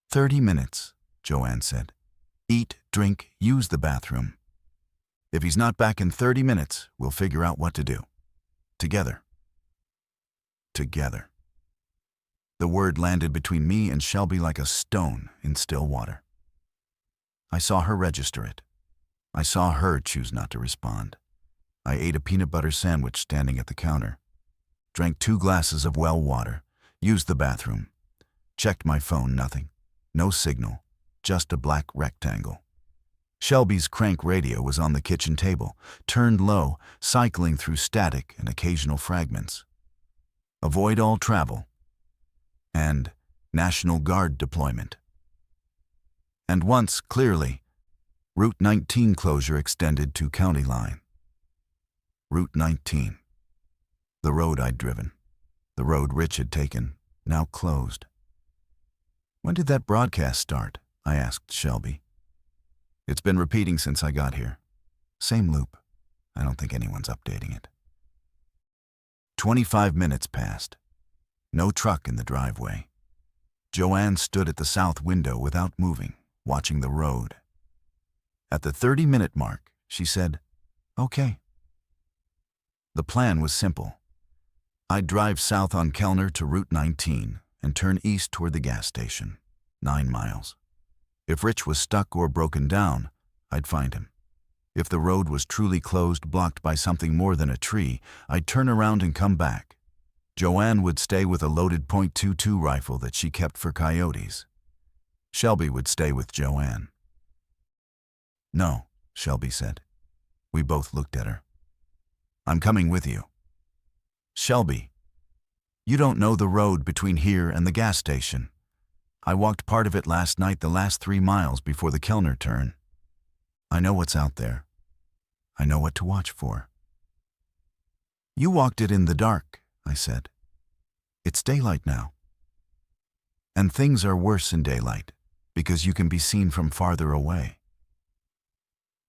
30 minutes, Joanne said. Eat, drink, use the bathroom. If he's not back in 30 minutes, we'll figure out what to do. Together. Together. The word landed between me and Shelby like a stone in still water. I saw her register it. I saw her choose not to respond. I ate a peanut butter sandwich standing at the counter, drank 2 glasses of well water, used the bathroom, checked my phone, nothing. No signal, just a black rectangle. Shelby's crank radio was on the kitchen table, turned low, cycling through static and occasional fragments. Avoid all travel. And National Guard deployment. And once, clearly, Route 19 closure extended to county line. Route 19. The road I'd driven. The road Rich had taken, now closed. When did that broadcast start? I asked Shelby. It's been repeating since I got here. Same loop. I don't think anyone's updating it. 25 minutes passed. No truck in the driveway. Joanne stood at the south window without moving, watching the road. At the 30-minute mark, she said, "Okay." The plan was simple. I'd drive south on Kellner to Route 19 and turn east toward the gas station, 9 miles. If Rich was stuck or broken down, I'd find him. If the road was truly closed, blocked by something more than a tree, I'd turn around and come back. Joanne would stay with a loaded .22 rifle that she kept for coyotes. Shelby would stay with Joanne. "No," Shelby said. We both looked at her. "I'm coming with you." "Shelby, you don't know the road between here and the gas station. I walked part of it last night, the last 3 miles before the Kellner turn. I know what's out there. I know what to watch for." "You walked it in the dark," I said. "It's daylight now. And things are worse in daylight, because you can be seen from farther away."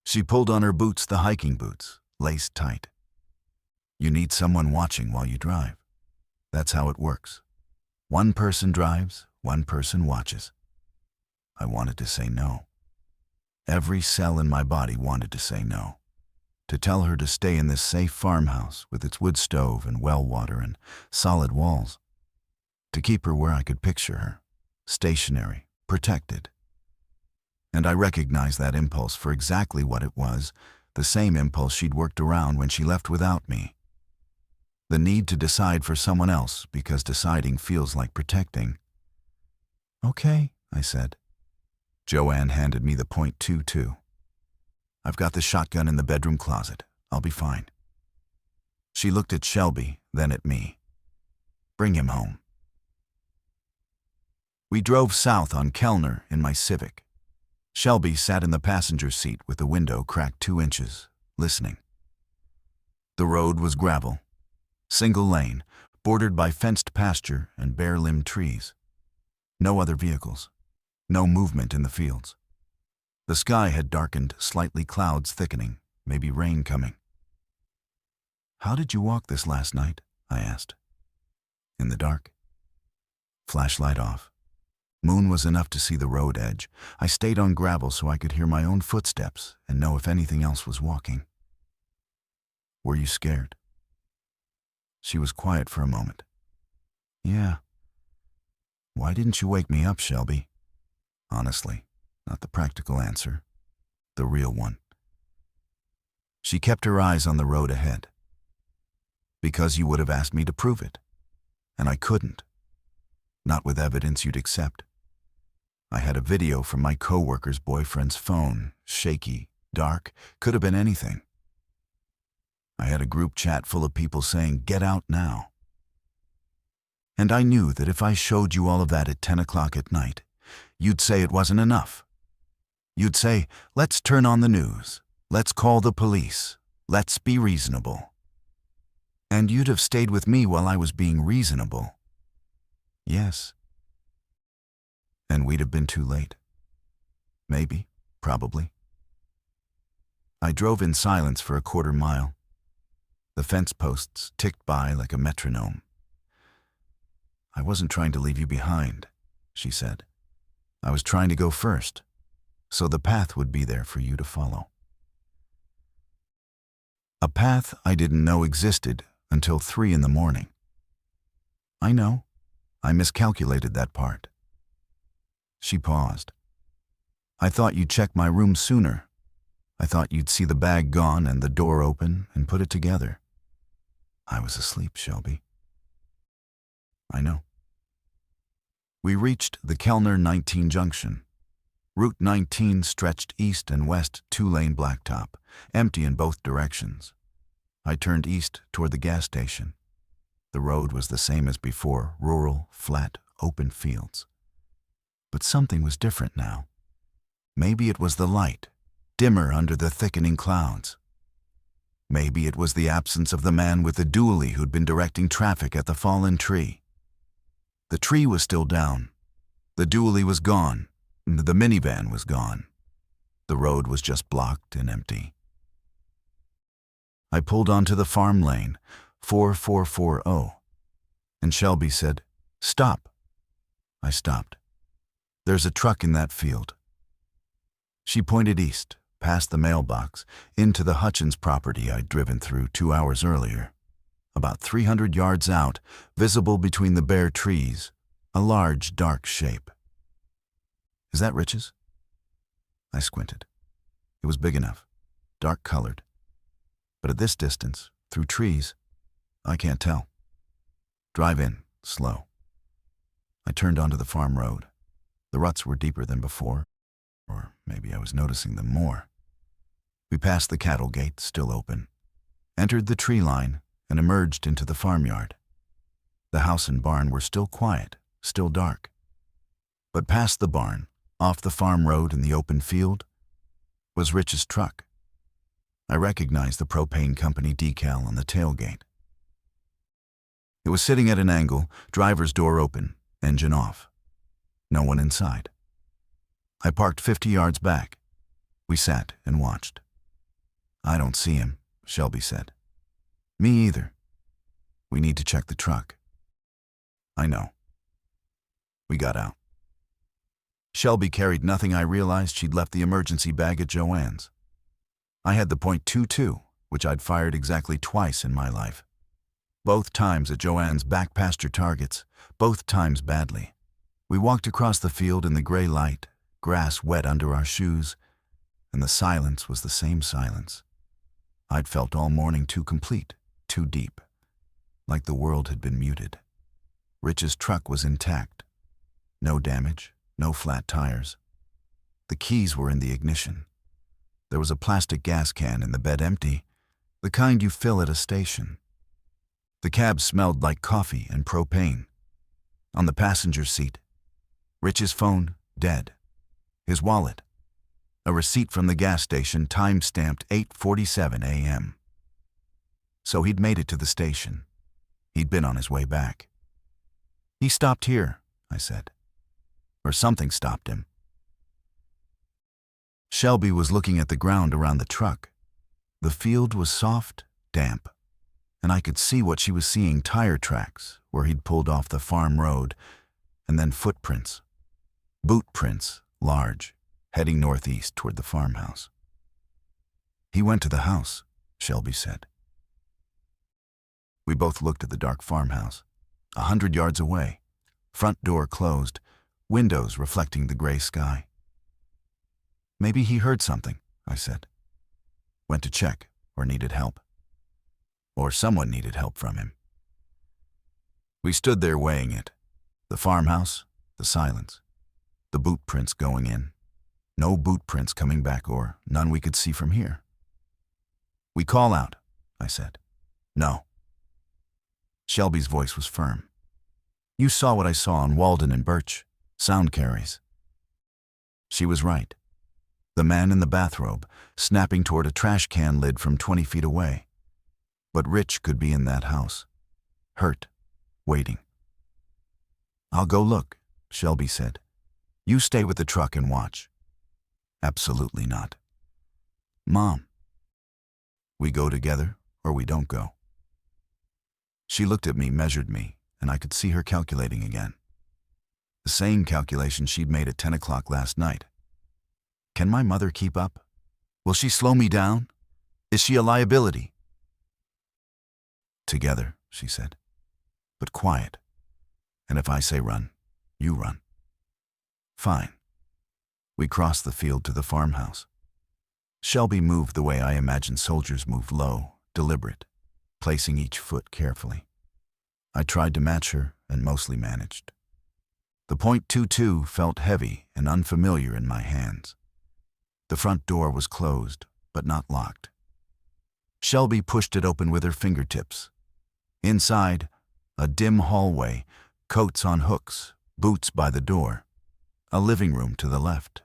She pulled on her boots, the hiking boots, laced tight. You need someone watching while you drive. That's how it works. One person drives, one person watches. I wanted to say no. Every cell in my body wanted to say no. To tell her to stay in this safe farmhouse with its wood stove and well water and solid walls. To keep her where I could picture her, stationary, protected. And I recognized that impulse for exactly what it was, the same impulse she'd worked around when she left without me. The need to decide for someone else because deciding feels like protecting. "Okay," I said. Joanne handed me the .22. "I've got the shotgun in the bedroom closet. I'll be fine." She looked at Shelby, then at me. "Bring him home." We drove south on Kellner in my Civic. Shelby sat in the passenger seat with the window cracked 2 inches, listening. The road was gravel, single lane, bordered by fenced pasture and bare-limbed trees. No other vehicles. No movement in the fields. The sky had darkened, slightly clouds thickening, maybe rain coming. "How did you walk this last night?" I asked. "In the dark. Flashlight off. Moon was enough to see the road edge. I stayed on gravel so I could hear my own footsteps and know if anything else was walking." "Were you scared?" She was quiet for a moment. "Yeah." "Why didn't you wake me up, Shelby?" Honestly, not the practical answer, the real one. She kept her eyes on the road ahead. "Because you would have asked me to prove it, and I couldn't. Not with evidence you'd accept. I had a video from my coworker's boyfriend's phone, shaky, dark, could have been anything. I had a group chat full of people saying, "Get out now." And I knew that if I showed you all of that at 10 o'clock at night, you'd say it wasn't enough. You'd say, "Let's turn on the news. Let's call the police. Let's be reasonable." And you'd have stayed with me while I was being reasonable. Yes. And we'd have been too late. Maybe, probably. I drove in silence for a quarter mile. The fence posts ticked by like a metronome. "I wasn't trying to leave you behind," she said. "I was trying to go first, so the path would be there for you to follow." A path I didn't know existed until 3 in the morning. I know, I miscalculated that part. She paused. "I thought you'd check my room sooner. I thought you'd see the bag gone and the door open and put it together." "I was asleep, Shelby." "I know." We reached the Kellner 19 junction. Route 19 stretched east and west, 2-lane blacktop, empty in both directions. I turned east toward the gas station. The road was the same as before, rural, flat, open fields. But something was different now. Maybe it was the light, dimmer under the thickening clouds. Maybe it was the absence of the man with the dually who'd been directing traffic at the fallen tree. The tree was still down. The dually was gone. The minivan was gone. The road was just blocked and empty. I pulled onto the farm lane, 4440, and Shelby said, "Stop." I stopped. "There's a truck in that field." She pointed east, past the mailbox, into the Hutchins property I'd driven through 2 hours earlier. About 300 yards out, visible between the bare trees, a large, dark shape. "Is that Rich's?" I squinted. It was big enough, dark-colored. But at this distance, through trees, I can't tell. "Drive in, slow." I turned onto the farm road. The ruts were deeper than before, or maybe I was noticing them more. We passed the cattle gate, still open, entered the tree line, and emerged into the farmyard. The house and barn were still quiet, still dark. But past the barn, off the farm road in the open field, was Rich's truck. I recognized the propane company decal on the tailgate. It was sitting at an angle, driver's door open, engine off. No one inside. I parked 50 yards back. We sat and watched. "I don't see him," Shelby said. "Me either. We need to check the truck." "I know." We got out. Shelby carried nothing. I realized she'd left the emergency bag at Joanne's. I had the .22, which I'd fired exactly twice in my life. Both times at Joanne's back pasture targets, both times badly. We walked across the field in the gray light, grass wet under our shoes, and the silence was the same silence. I'd felt all morning, too complete, too deep, like the world had been muted. Rich's truck was intact. No damage, no flat tires. The keys were in the ignition. There was a plastic gas can in the bed, empty, the kind you fill at a station. The cab smelled like coffee and propane. On the passenger seat, Rich's phone, dead. His wallet, a receipt from the gas station, time-stamped 8:47 a.m. So he'd made it to the station. He'd been on his way back. "He stopped here," I said. Or something stopped him. Shelby was looking at the ground around the truck. The field was soft, damp, and I could see what she was seeing: tire tracks where he'd pulled off the farm road, and then footprints. Boot prints, large, heading northeast toward the farmhouse. "He went to the house," Shelby said. We both looked at the dark farmhouse, 100 yards away, front door closed, windows reflecting the gray sky. "Maybe he heard something," I said. "Went to check, or needed help. Or someone needed help from him." We stood there weighing it. The farmhouse, the silence, the boot prints going in, No boot prints coming back, or none we could see from here. We call out, I said. No. Shelby's voice was firm. You saw what I saw on Walden and Birch. Sound carries. She was right. The man in the bathrobe, snapping toward a trash can lid from 20 feet away. But Rich could be in that house. Hurt. Waiting. I'll go look, Shelby said. You stay with the truck and watch. Absolutely not. Mom. We go together, or we don't go. She looked at me, measured me, and I could see her calculating again. The same calculation she'd made at 10 o'clock last night. Can my mother keep up? Will she slow me down? Is she a liability? Together, she said, but quiet. And if I say run, you run. Fine. We crossed the field to the farmhouse. Shelby moved the way I imagined soldiers moved, low, deliberate, placing each foot carefully. I tried to match her and mostly managed. The .22 felt heavy and unfamiliar in my hands. The front door was closed, but not locked. Shelby pushed it open with her fingertips. Inside, a dim hallway, coats on hooks, boots by the door, a living room to the left,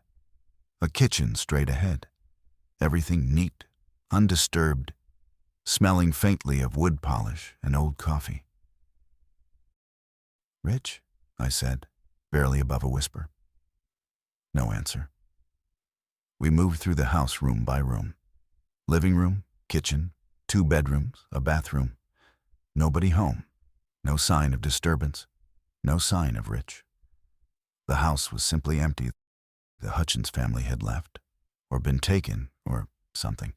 a kitchen straight ahead, everything neat, undisturbed, smelling faintly of wood polish and old coffee. Rich, I said, barely above a whisper. No answer. We moved through the house room by room. Living room, kitchen, 2 bedrooms, a bathroom. Nobody home. No sign of disturbance. No sign of Rich. The house was simply empty. The Hutchins family had left, or been taken, or something.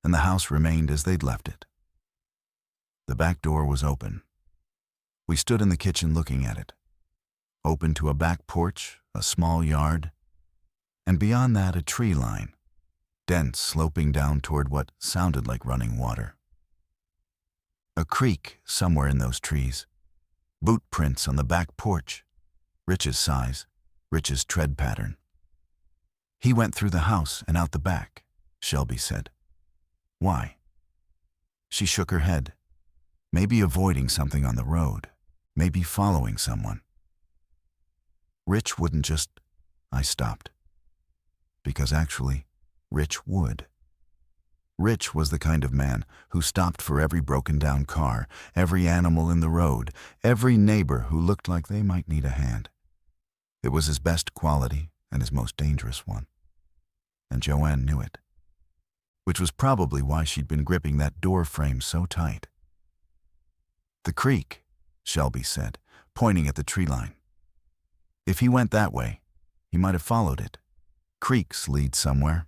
And the house remained as they'd left it. The back door was open. We stood in the kitchen looking at it. Open to a back porch, a small yard, and beyond that a tree line, dense, sloping down toward what sounded like running water. A creek somewhere in those trees. Boot prints on the back porch. Rich's size, Rich's tread pattern. He went through the house and out the back, Shelby said. Why? She shook her head. Maybe avoiding something on the road. Maybe following someone. Rich wouldn't just... I stopped. Because actually, Rich would. Rich was the kind of man who stopped for every broken-down car, every animal in the road, every neighbor who looked like they might need a hand. It was his best quality and his most dangerous one. And Joanne knew it. Which was probably why she'd been gripping that door frame so tight. The creek, Shelby said, pointing at the tree line. If he went that way, he might have followed it. Creeks lead somewhere.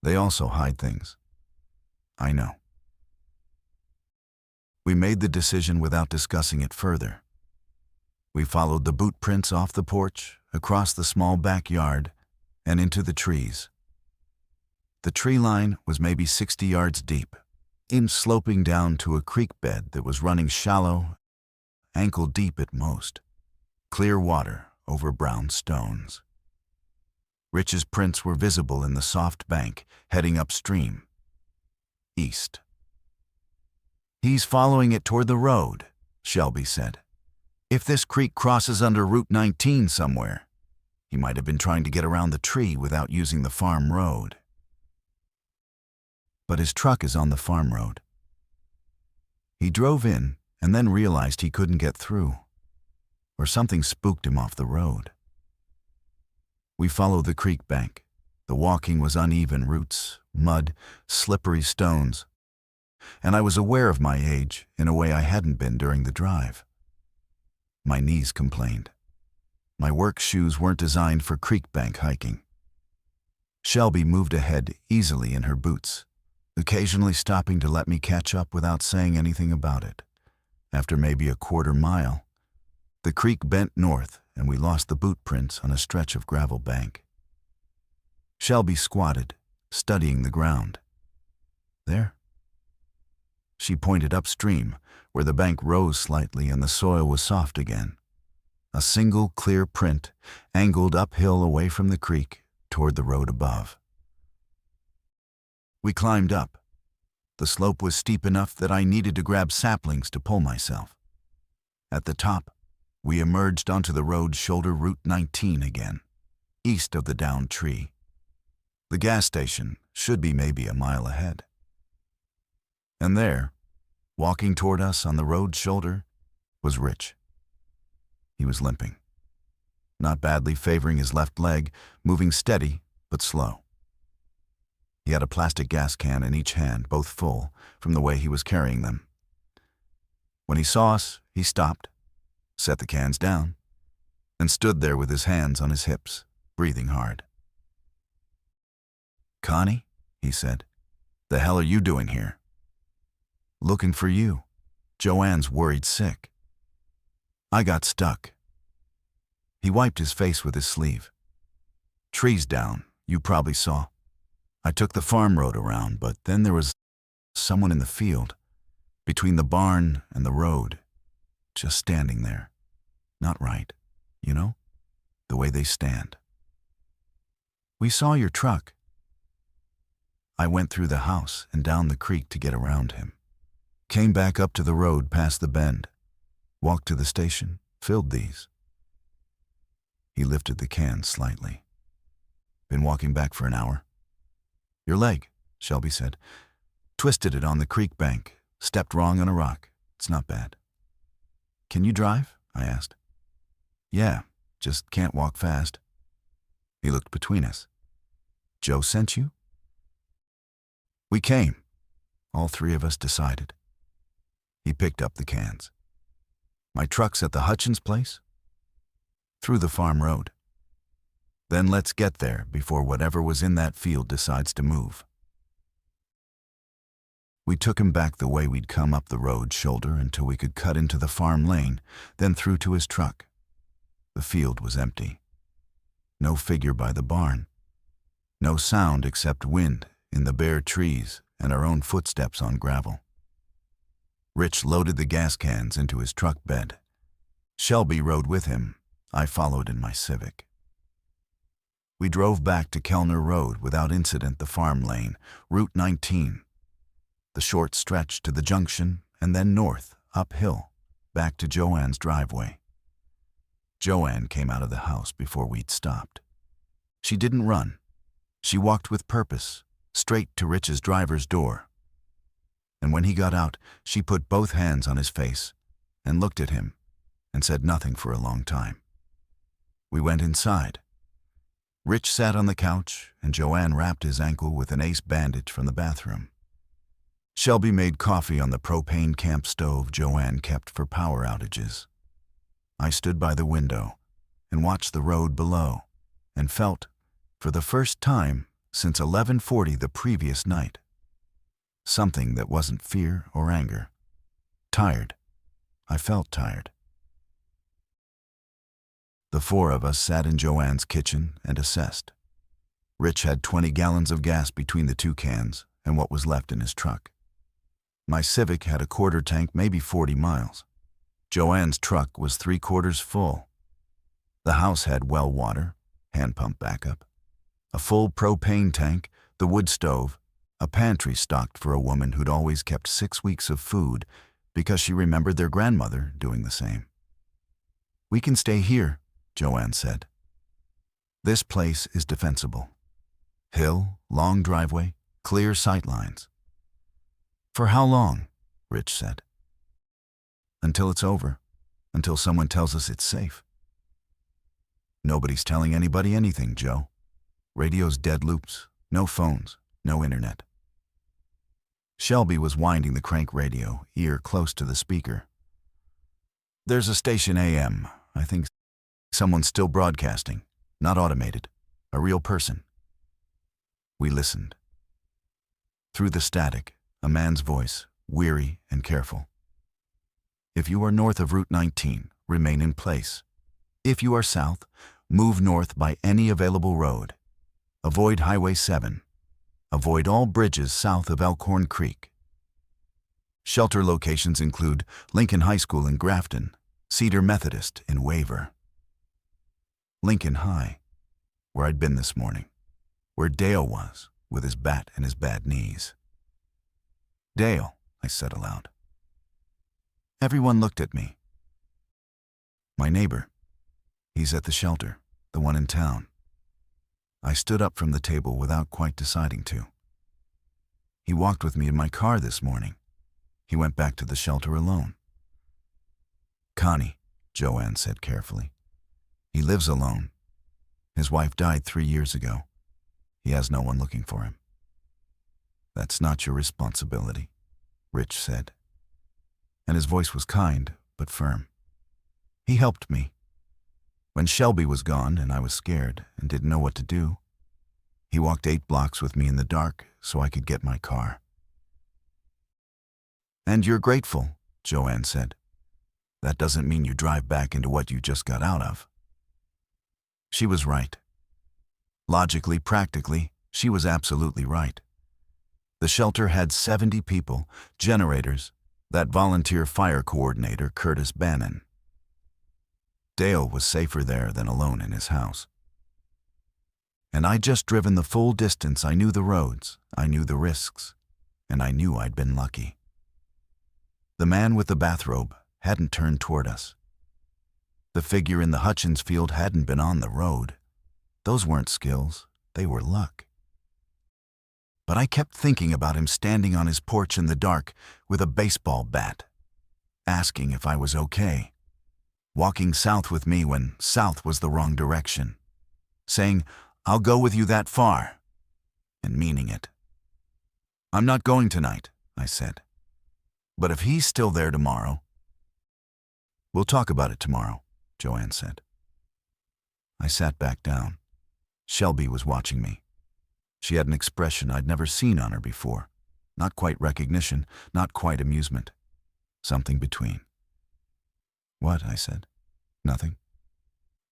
They also hide things. I know. We made the decision without discussing it further. We followed the boot prints off the porch, across the small backyard, and into the trees. The tree line was maybe 60 yards deep, in sloping down to a creek bed that was running shallow, ankle deep at most. Clear water over brown stones. Rich's prints were visible in the soft bank, heading upstream. East. He's following it toward the road, Shelby said. If this creek crosses under Route 19 somewhere, he might have been trying to get around the tree without using the farm road. But his truck is on the farm road. He drove in and then realized he couldn't get through, or something spooked him off the road. We followed the creek bank. The walking was uneven roots, mud, slippery stones, and I was aware of my age in a way I hadn't been during the drive. My knees complained. My work shoes weren't designed for creek bank hiking. Shelby moved ahead easily in her boots, occasionally stopping to let me catch up without saying anything about it. After maybe a quarter mile, the creek bent north and we lost the boot prints on a stretch of gravel bank. Shelby squatted, studying the ground. There. She pointed upstream, where the bank rose slightly and the soil was soft again. a single clear print, angled uphill away from the creek toward the road above. We climbed up. The slope was steep enough that I needed to grab saplings to pull myself. At the top, we emerged onto the road shoulder Route 19 again, east of the downed tree. The gas station should be maybe a mile ahead. And there, walking toward us on the road shoulder, was Rich. He was limping, not badly favoring his left leg, moving steady but slow. He had a plastic gas can in each hand, both full, from the way he was carrying them. When he saw us, he stopped, set the cans down, and stood there with his hands on his hips, breathing hard. "Connie," he said, "the hell are you doing here?" "Looking for you. Joanne's worried sick. I got stuck." He wiped his face with his sleeve. "Trees down, you probably saw. I took the farm road around, but then there was someone in the field, between the barn and the road, just standing there. Not right, you know, the way they stand. We saw your truck." I went through the house and down the creek to get around him. Came back up to the road past the bend, walked to the station, filled these. He lifted the can slightly. "Been walking back for an hour." "Your leg," Shelby said. "Twisted it on the creek bank, stepped wrong on a rock. It's not bad." "Can you drive?" I asked. "Yeah, just can't walk fast." He looked between us. "Joe sent you?" "We came," all three of us decided. He picked up the cans. "My truck's at the Hutchins place?" "Through the farm road." "Then let's get there before whatever was in that field decides to move." We took him back the way we'd come up the road shoulder until we could cut into the farm lane, then through to his truck. The field was empty. No figure by the barn. No sound except wind in the bare trees and our own footsteps on gravel. Rich loaded the gas cans into his truck bed. Shelby rode with him. I followed in my Civic. We drove back to Kellner Road without incident, the farm lane, Route 19. The short stretch to the junction and then north, uphill, back to Joanne's driveway. Joanne came out of the house before we'd stopped. She didn't run. She walked with purpose, straight to Rich's driver's door. And when he got out, she put both hands on his face and looked at him and said nothing for a long time. We went inside. Rich sat on the couch, and Joanne wrapped his ankle with an ace bandage from the bathroom. Shelby made coffee on the propane camp stove Joanne kept for power outages. I stood by the window and watched the road below and felt, for the first time since 11:40 the previous night, something that wasn't fear or anger. Tired. I felt tired. The four of us sat in Joanne's kitchen and assessed. Rich had 20 gallons of gas between the two cans and what was left in his truck. My Civic had a quarter tank, maybe 40 miles. Joanne's truck was 3/4 full. The house had well water, hand pump backup, a full propane tank, the wood stove, a pantry stocked for a woman who'd always kept 6 weeks of food because she remembered their grandmother doing the same. "We can stay here," Joanne said. "This place is defensible. Hill, long driveway, clear sight lines." "For how long?" Rich said. "Until it's over. Until someone tells us it's safe." "Nobody's telling anybody anything, Joe. Radio's dead loops, no phones, no internet." Shelby was winding the crank radio, ear close to the speaker. "There's a station AM. I think someone's still broadcasting, not automated, a real person." We listened. Through the static, a man's voice, weary and careful. "If you are north of Route 19, remain in place. If you are south, move north by any available road. Avoid Highway 7. Avoid all bridges south of Elkhorn Creek. Shelter locations include Lincoln High School in Grafton, Cedar Methodist in Waver." Lincoln High, where I'd been this morning, where Dale was, with his bat and his bad knees. "Dale," I said aloud. Everyone looked at me. "My neighbor. He's at the shelter, the one in town." I stood up from the table without quite deciding to. "He walked with me in my car this morning. He went back to the shelter alone." "Connie," Joanne said carefully. "He lives alone. His wife died 3 years ago. He has no one looking for him." "That's not your responsibility," Rich said. And his voice was kind, but firm. "He helped me. When Shelby was gone and I was scared and didn't know what to do, he walked 8 blocks with me in the dark so I could get my car." "And you're grateful," Joanne said. "That doesn't mean you drive back into what you just got out of." She was right. Logically, practically, she was absolutely right. The shelter had 70 people, generators, that volunteer fire coordinator, Curtis Bannon. Dale was safer there than alone in his house. And I'd just driven the full distance. I knew the roads, I knew the risks, and I knew I'd been lucky. The man with the bathrobe hadn't turned toward us. The figure in the Hutchins field hadn't been on the road. Those weren't skills, they were luck. But I kept thinking about him standing on his porch in the dark with a baseball bat, asking if I was okay, walking south with me when south was the wrong direction, saying, "I'll go with you that far," and meaning it. "I'm not going tonight," I said. "But if he's still there tomorrow—" "We'll talk about it tomorrow," Joanne said. I sat back down. Shelby was watching me. She had an expression I'd never seen on her before. Not quite recognition, not quite amusement. Something between. "What?" I said. "Nothing."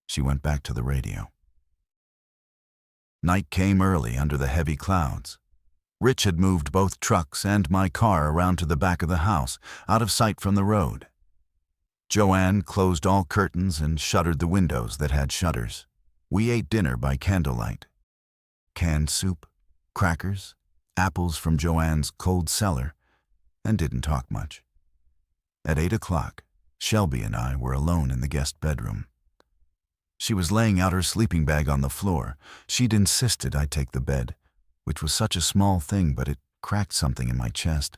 She went back to the radio. Night came early under the heavy clouds. Rich had moved both trucks and my car around to the back of the house, out of sight from the road. Joanne closed all curtains and shuttered the windows that had shutters. We ate dinner by candlelight. Canned soup, crackers, apples from Joanne's cold cellar, and didn't talk much. At 8 o'clock, Shelby and I were alone in the guest bedroom. She was laying out her sleeping bag on the floor. She'd insisted I take the bed, which was such a small thing, but it cracked something in my chest.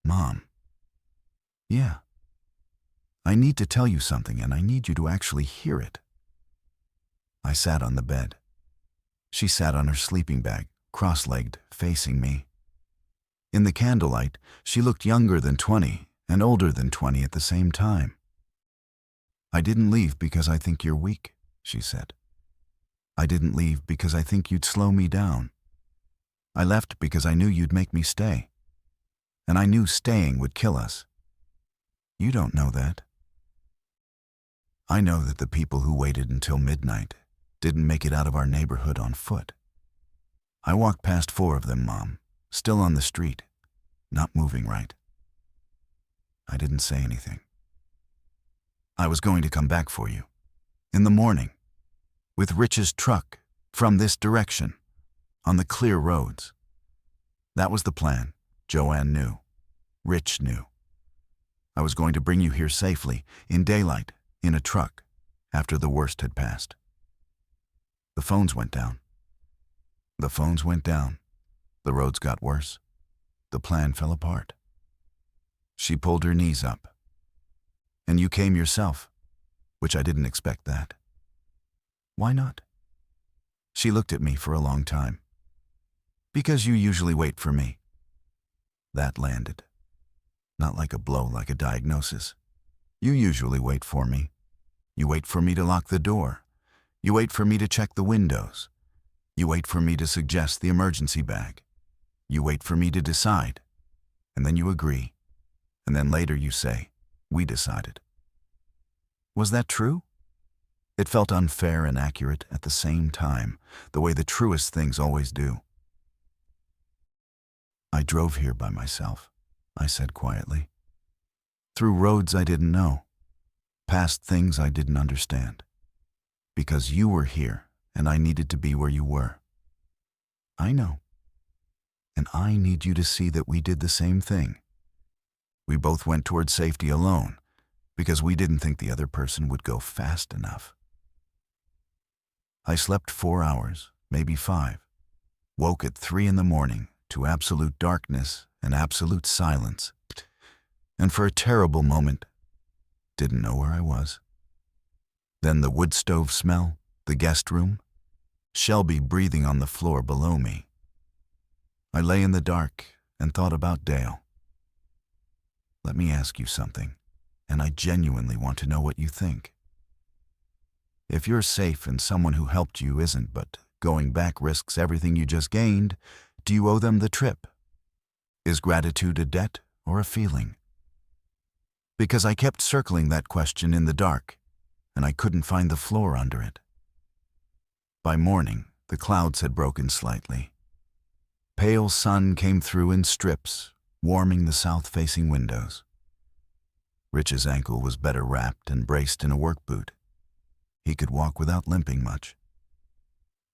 "Mom." "Yeah. I need to tell you something, and I need you to actually hear it." I sat on the bed. She sat on her sleeping bag, cross-legged, facing me. In the candlelight, she looked younger than 20 and older than 20 at the same time. "I didn't leave because I think you're weak," she said. "I didn't leave because I think you'd slow me down. I left because I knew you'd make me stay. And I knew staying would kill us. You don't know that. I know that the people who waited until midnight didn't make it out of our neighborhood on foot. I walked past 4 of them, Mom, still on the street, not moving right." I didn't say anything. "I was going to come back for you, in the morning, with Rich's truck, from this direction, on the clear roads. That was the plan. Joanne knew. Rich knew. I was going to bring you here safely, in daylight, in a truck, after the worst had passed." The phones went down. The phones went down. The roads got worse. The plan fell apart. She pulled her knees up. "And you came yourself, which I didn't expect that." "Why not?" She looked at me for a long time. "Because you usually wait for me." That landed. Not like a blow, like a diagnosis. "You usually wait for me. You wait for me to lock the door. You wait for me to check the windows. You wait for me to suggest the emergency bag. You wait for me to decide. And then you agree. And then later you say, 'We decided.'" Was that true? It felt unfair and accurate at the same time, the way the truest things always do. "I drove here by myself," I said quietly. "Through roads I didn't know. Past things I didn't understand. Because you were here, and I needed to be where you were. I know. And I need you to see that we did the same thing. We both went toward safety alone, because we didn't think the other person would go fast enough. I slept 4 hours, maybe 5. Woke at 3 in the morning to absolute darkness and absolute silence. And for a terrible moment, didn't know where I was. Then the wood stove smell, the guest room, Shelby breathing on the floor below me. I lay in the dark and thought about Dale. Let me ask you something, and I genuinely want to know what you think. If you're safe and someone who helped you isn't, but going back risks everything you just gained, do you owe them the trip? Is gratitude a debt or a feeling? Because I kept circling that question in the dark, and I couldn't find the floor under it. By morning, the clouds had broken slightly. Pale sun came through in strips, warming the south-facing windows. Rich's ankle was better wrapped and braced in a work boot. He could walk without limping much.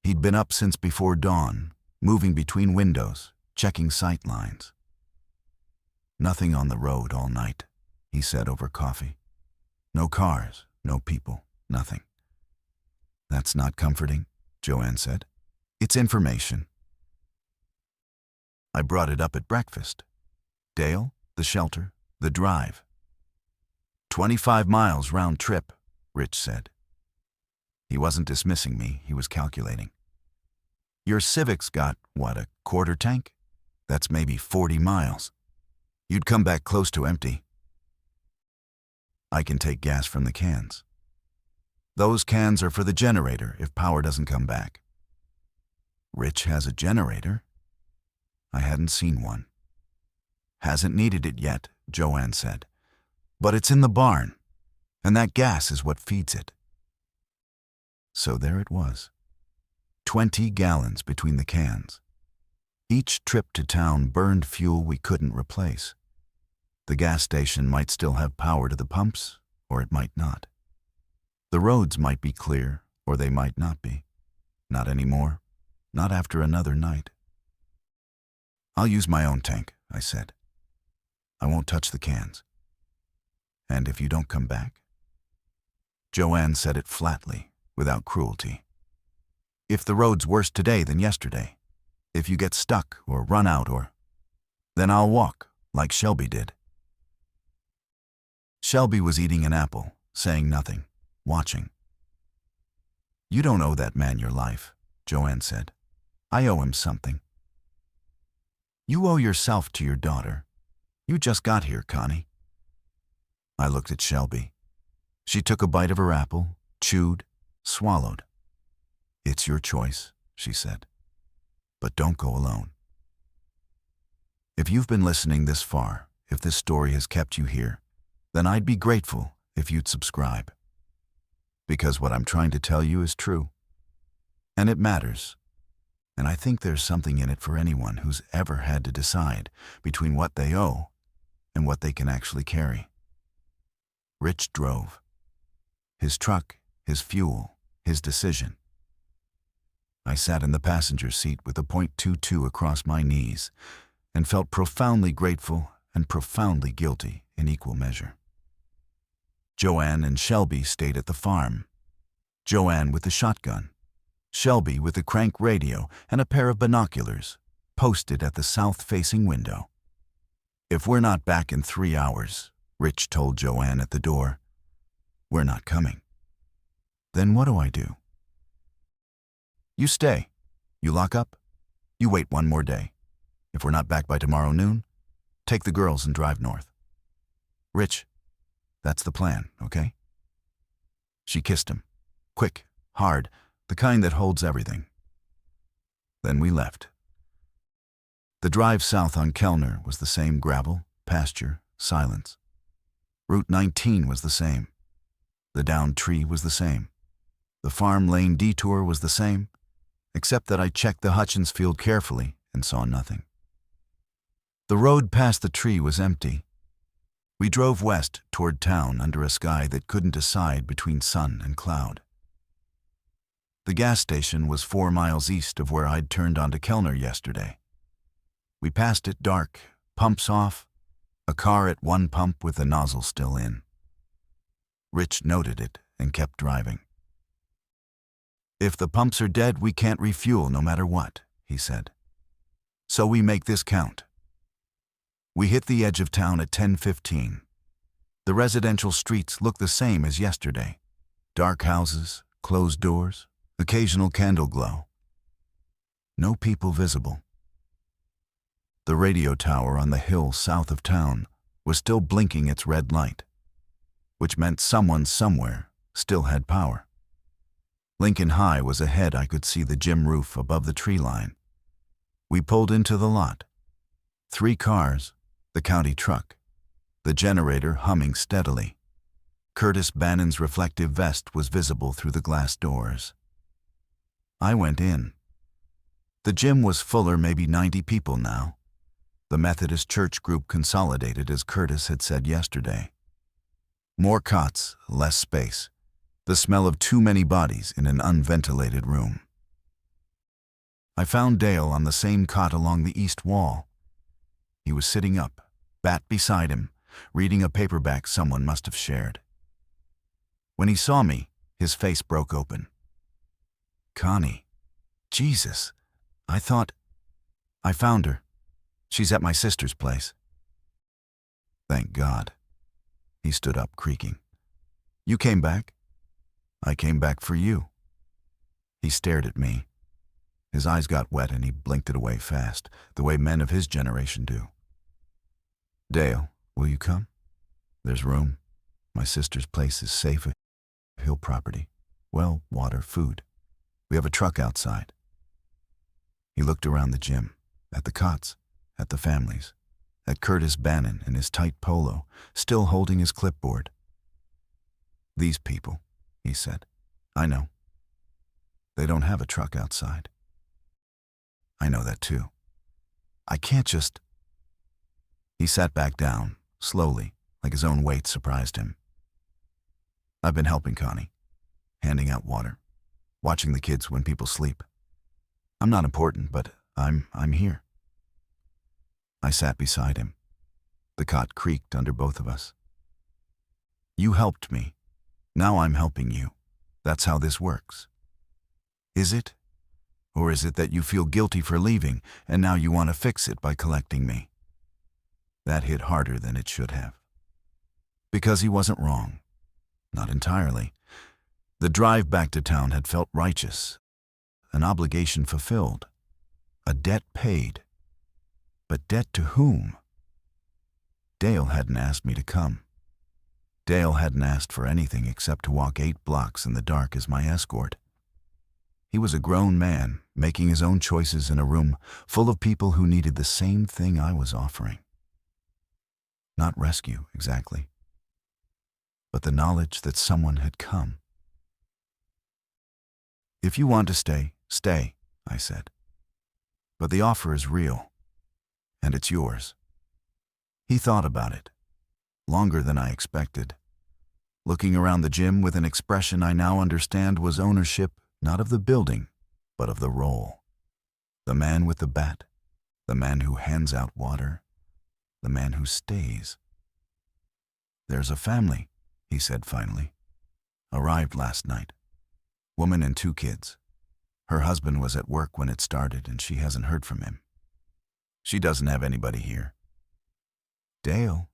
He'd been up since before dawn, moving between windows, checking sight lines. Nothing on the road all night, he said over coffee. No cars, no people, nothing. That's not comforting, Joanne said. It's information. I brought it up at breakfast. Dale, the shelter, the drive. 25 miles round trip, Rich said. He wasn't dismissing me, he was calculating. Your Civic's got, what, a quarter tank? That's maybe 40 miles. You'd come back close to empty. I can take gas from the cans. Those cans are for the generator if power doesn't come back. Rich has a generator? I hadn't seen one. Hasn't needed it yet, Joanne said. But it's in the barn, and that gas is what feeds it. So there it was. 20 gallons between the cans. Each trip to town burned fuel we couldn't replace. The gas station might still have power to the pumps, or it might not. The roads might be clear, or they might not be. Not anymore. Not after another night. I'll use my own tank, I said. I won't touch the cans. And if you don't come back? Joanne said it flatly, without cruelty. If the road's worse today than yesterday, if you get stuck or run out then I'll walk, like Shelby did. Shelby was eating an apple, saying nothing, watching. You don't owe that man your life, Joanne said. I owe him something. You owe yourself to your daughter. You just got here, Connie. I looked at Shelby. She took a bite of her apple, chewed, swallowed. It's your choice, she said. But don't go alone. If you've been listening this far, if this story has kept you here, then I'd be grateful if you'd subscribe. Because what I'm trying to tell you is true. And it matters. And I think there's something in it for anyone who's ever had to decide between what they owe and what they can actually carry. Rich drove. His truck, his fuel, his decision. I sat in the passenger seat with a .22 across my knees and felt profoundly grateful and profoundly guilty in equal measure. Joanne and Shelby stayed at the farm. Joanne with the shotgun, Shelby with the crank radio and a pair of binoculars, posted at the south-facing window. If we're not back in 3 hours, Rich told Joanne at the door, we're not coming. Then what do I do? You stay. You lock up. You wait 1 more day. If we're not back by tomorrow noon, take the girls and drive north. Rich, that's the plan, okay? She kissed him. Quick, hard, the kind that holds everything. Then we left. The drive south on Kellner was the same gravel, pasture, silence. Route 19 was the same. The downed tree was the same. The farm lane detour was the same, except that I checked the Hutchins field carefully and saw nothing. The road past the tree was empty. We drove west toward town under a sky that couldn't decide between sun and cloud. The gas station was 4 miles east of where I'd turned onto Kellner yesterday. We passed it dark, pumps off, a car at one pump with the nozzle still in. Rich noted it and kept driving. "If the pumps are dead, we can't refuel no matter what," he said. "So we make this count." We hit the edge of town at 10:15. The residential streets look the same as yesterday. Dark houses, closed doors, occasional candle glow. No people visible. The radio tower on the hill south of town was still blinking its red light, which meant someone somewhere still had power. Lincoln High was ahead. I could see the gym roof above the tree line. We pulled into the lot. 3 cars, the county truck, the generator humming steadily. Curtis Bannon's reflective vest was visible through the glass doors. I went in. The gym was fuller, maybe 90 people now. The Methodist church group consolidated, as Curtis had said yesterday. More cots, less space. The smell of too many bodies in an unventilated room. I found Dale on the same cot along the east wall. He was sitting up, bat beside him, reading a paperback someone must have shared. When he saw me, his face broke open. "Connie, Jesus, I found her. She's at my sister's place." "Thank God." He stood up, creaking. "You came back?" "I came back for you." He stared at me. His eyes got wet and he blinked it away fast, the way men of his generation do. "Dale, will you come? There's room. My sister's place is safe. Hill property. Well, water, food. We have a truck outside." He looked around the gym, at the cots, at the families, at Curtis Bannon in his tight polo, still holding his clipboard. "These people," he said. "I know. They don't have a truck outside." "I know that too. I can't just—" He sat back down, slowly, like his own weight surprised him. "I've been helping Connie, handing out water, watching the kids when people sleep. I'm not important, but I'm here." I sat beside him. The cot creaked under both of us. "You helped me. Now I'm helping you. That's how this works. Is it? Or is it that you feel guilty for leaving and now you want to fix it by collecting me?" That hit harder than it should have. Because he wasn't wrong. Not entirely. The drive back to town had felt righteous. An obligation fulfilled. A debt paid. But debt to whom? Dale hadn't asked me to come. Dale hadn't asked for anything except to walk 8 blocks in the dark as my escort. He was a grown man, making his own choices in a room full of people who needed the same thing I was offering. Not rescue, exactly, but the knowledge that someone had come. "If you want to stay, stay," I said. "But the offer is real, and it's yours." He thought about it, longer than I expected, looking around the gym with an expression I now understand was ownership not of the building, but of the role. The man with the bat, the man who hands out water, the man who stays. "There's a family," he said finally. "Arrived last night. Woman and 2 kids. Her husband was at work when it started and she hasn't heard from him. She doesn't have anybody here." "Dale,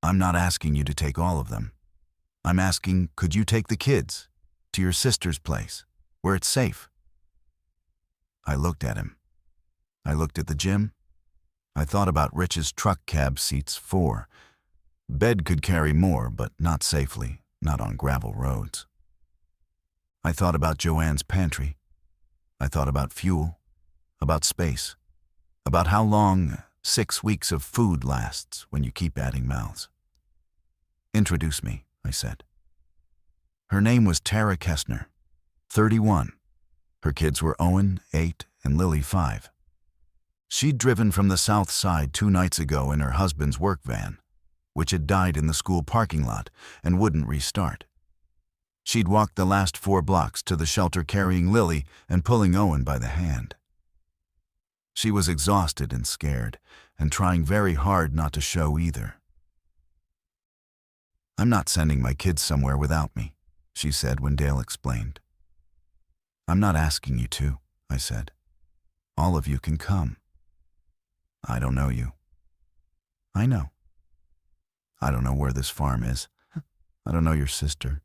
I'm not asking you to take all of them. I'm asking, could you take the kids to your sister's place, where it's safe?" I looked at him. I looked at the gym. I thought about Rich's truck cab seats 4. Bed could carry more, but not safely, not on gravel roads. I thought about Joanne's pantry. I thought about fuel, about space, about how long 6 weeks of food lasts when you keep adding mouths. "Introduce me," I said. Her name was Tara Kestner, 31. Her kids were Owen, 8, and Lily, 5. She'd driven from the south side 2 nights ago in her husband's work van, which had died in the school parking lot and wouldn't restart. She'd walked the last 4 blocks to the shelter carrying Lily and pulling Owen by the hand. She was exhausted and scared, and trying very hard not to show either. "I'm not sending my kids somewhere without me," she said when Dale explained. "I'm not asking you to," I said. "All of you can come." "I don't know you." "I know. I don't know where this farm is. I don't know your sister.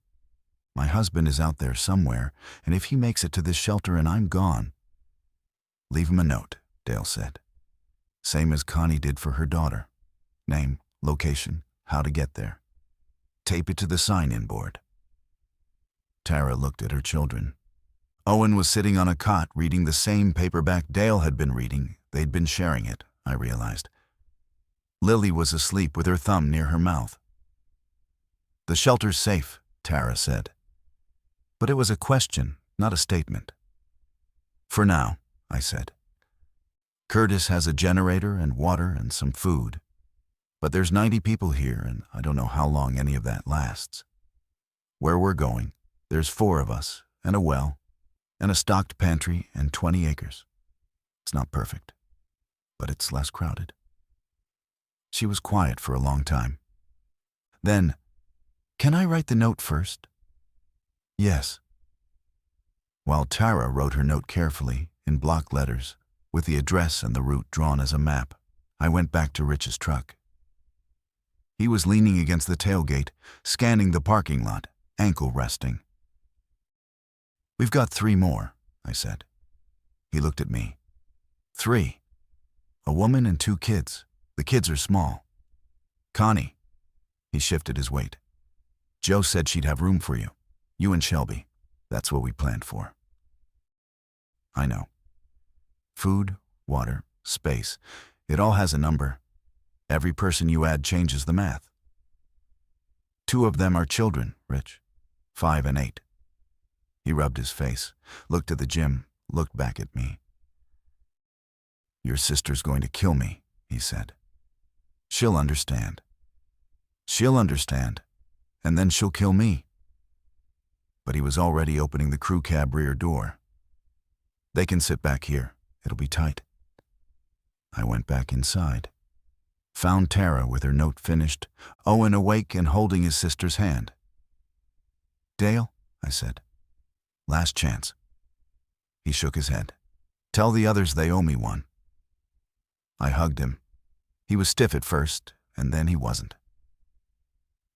My husband is out there somewhere, and if he makes it to this shelter and I'm gone—" "Leave him a note," Dale said. "Same as Connie did for her daughter. Name, location, how to get there. Tape it to the sign-in board." Tara looked at her children. Owen was sitting on a cot reading the same paperback Dale had been reading. They'd been sharing it, I realized. Lily was asleep with her thumb near her mouth. "The shelter's safe," Tara said. But it was a question, not a statement. "For now," I said. "Curtis has a generator and water and some food. But there's 90 people here, and I don't know how long any of that lasts. Where we're going, there's 4 of us, and a well, and a stocked pantry, and 20 acres. It's not perfect, but it's less crowded." She was quiet for a long time. Then, "Can I write the note first?" "Yes." While Tara wrote her note carefully, in block letters, with the address and the route drawn as a map, I went back to Rich's truck. He was leaning against the tailgate, scanning the parking lot, ankle resting. "We've got 3 more," I said. He looked at me. 3. A woman and 2 kids. The kids are small. Connie." He shifted his weight. "Joe said she'd have room for you. You and Shelby. That's what we planned for." "I know. Food, water, space. It all has a number. Every person you add changes the math. 2 of them are children, Rich. 5 and 8. He rubbed his face, looked at the gym, looked back at me. "Your sister's going to kill me," he said. "She'll understand. She'll understand, and then she'll kill me." But he was already opening the crew cab rear door. "They can sit back here. It'll be tight." I went back inside. Found Tara with her note finished, Owen awake and holding his sister's hand. "Dale," I said. "Last chance." He shook his head. "Tell the others they owe me one." I hugged him. He was stiff at first, and then he wasn't.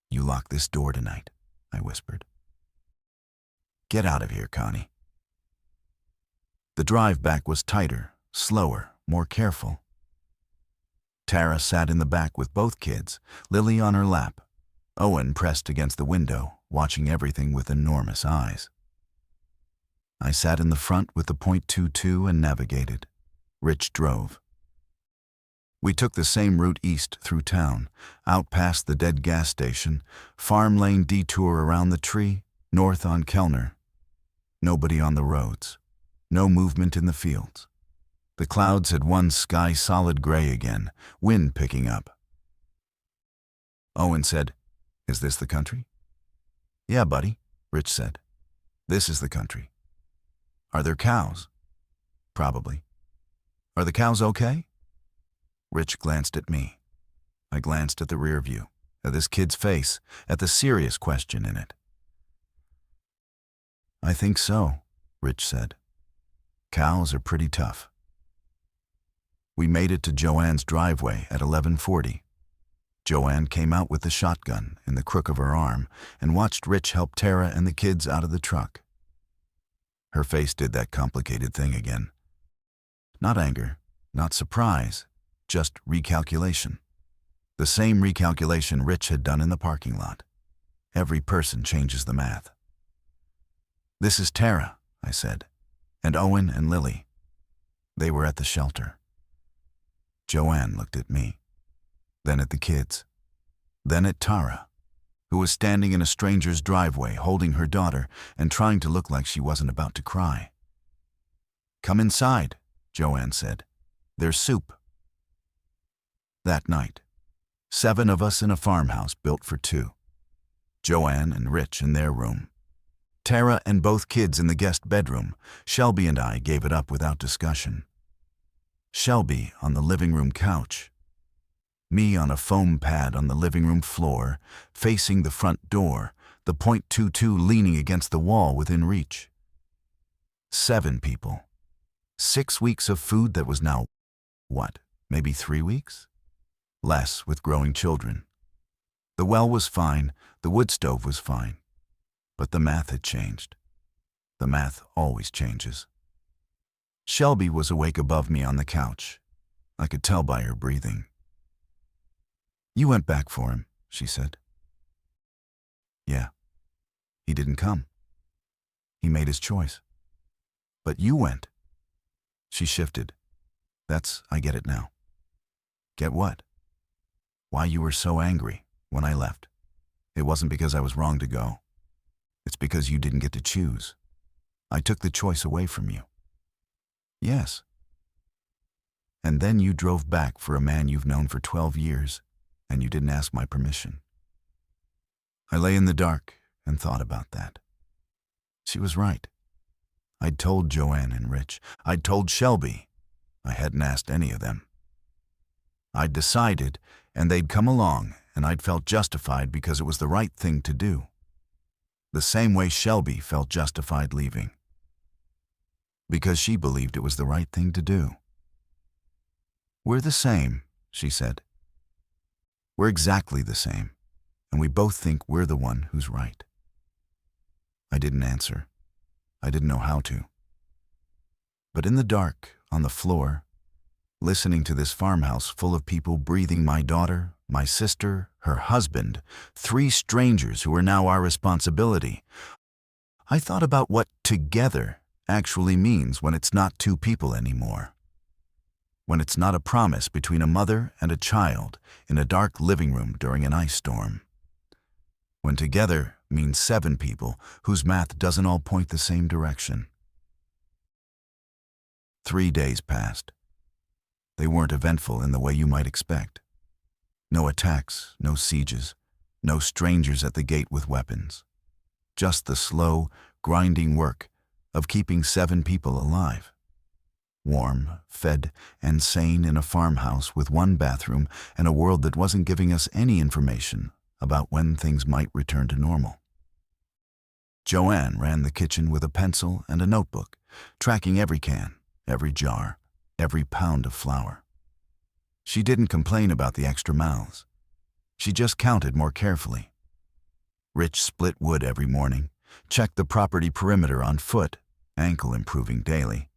"You lock this door tonight," I whispered. "Get out of here, Connie." The drive back was tighter, slower, more careful. Tara sat in the back with both kids, Lily on her lap. Owen pressed against the window, watching everything with enormous eyes. I sat in the front with the .22 and navigated. Rich drove. We took the same route east through town, out past the dead gas station, farm lane detour around the tree, north on Kellner. Nobody on the roads. No movement in the fields. The clouds had won sky solid gray again, wind picking up. Owen said, "Is this the country?" "Yeah, buddy," Rich said. "This is the country." "Are there cows?" "Probably." "Are the cows okay?" Rich glanced at me. I glanced at the rear view, at this kid's face, at the serious question in it. "I think so," Rich said. "Cows are pretty tough." We made it to Joanne's driveway at 11:40. Joanne came out with the shotgun in the crook of her arm and watched Rich help Tara and the kids out of the truck. Her face did that complicated thing again. Not anger, not surprise, just recalculation. The same recalculation Rich had done in the parking lot. Every person changes the math. "This is Tara," I said, "and Owen and Lily." They were at the shelter. Joanne looked at me, then at the kids, then at Tara, who was standing in a stranger's driveway holding her daughter and trying to look like she wasn't about to cry. "Come inside," Joanne said. "There's soup." That night, 7 of us in a farmhouse built for 2. Joanne and Rich in their room. Tara and both kids in the guest bedroom. Shelby and I gave it up without discussion. Shelby on the living room couch. Me on a foam pad on the living room floor, facing the front door, the .22 leaning against the wall within reach. 7 people. 6 weeks of food that was now, what, maybe 3 weeks? Less with growing children. The well was fine, the wood stove was fine. But the math had changed. The math always changes. Shelby was awake above me on the couch. I could tell by her breathing. "You went back for him," she said. "Yeah. He didn't come. He made his choice. But you went." She shifted. I get it now." "Get what?" "Why you were so angry when I left. It wasn't because I was wrong to go. It's because you didn't get to choose. I took the choice away from you." "Yes." "And then you drove back for a man you've known for 12 years, and you didn't ask my permission." I lay in the dark and thought about that. She was right. I'd told Joanne and Rich. I'd told Shelby. I hadn't asked any of them. I'd decided, and they'd come along, and I'd felt justified because it was the right thing to do. The same way Shelby felt justified leaving. Because she believed it was the right thing to do. "We're the same," she said. "We're exactly the same, and we both think we're the one who's right." I didn't answer. I didn't know how to. But in the dark, on the floor, listening to this farmhouse full of people breathing my daughter, my sister, her husband, 3 strangers who are now our responsibility, I thought about what together actually means when it's not 2 people anymore. When it's not a promise between a mother and a child in a dark living room during an ice storm. When together means 7 people whose math doesn't all point the same direction. 3 days passed. They weren't eventful in the way you might expect. No attacks, no sieges, no strangers at the gate with weapons. Just the slow, grinding work of keeping 7 people alive. Warm, fed, and sane in a farmhouse with 1 bathroom and a world that wasn't giving us any information about when things might return to normal. Joanne ran the kitchen with a pencil and a notebook, tracking every can, every jar, every pound of flour. She didn't complain about the extra mouths. She just counted more carefully. Rich split wood every morning, checked the property perimeter on foot, ankle improving daily,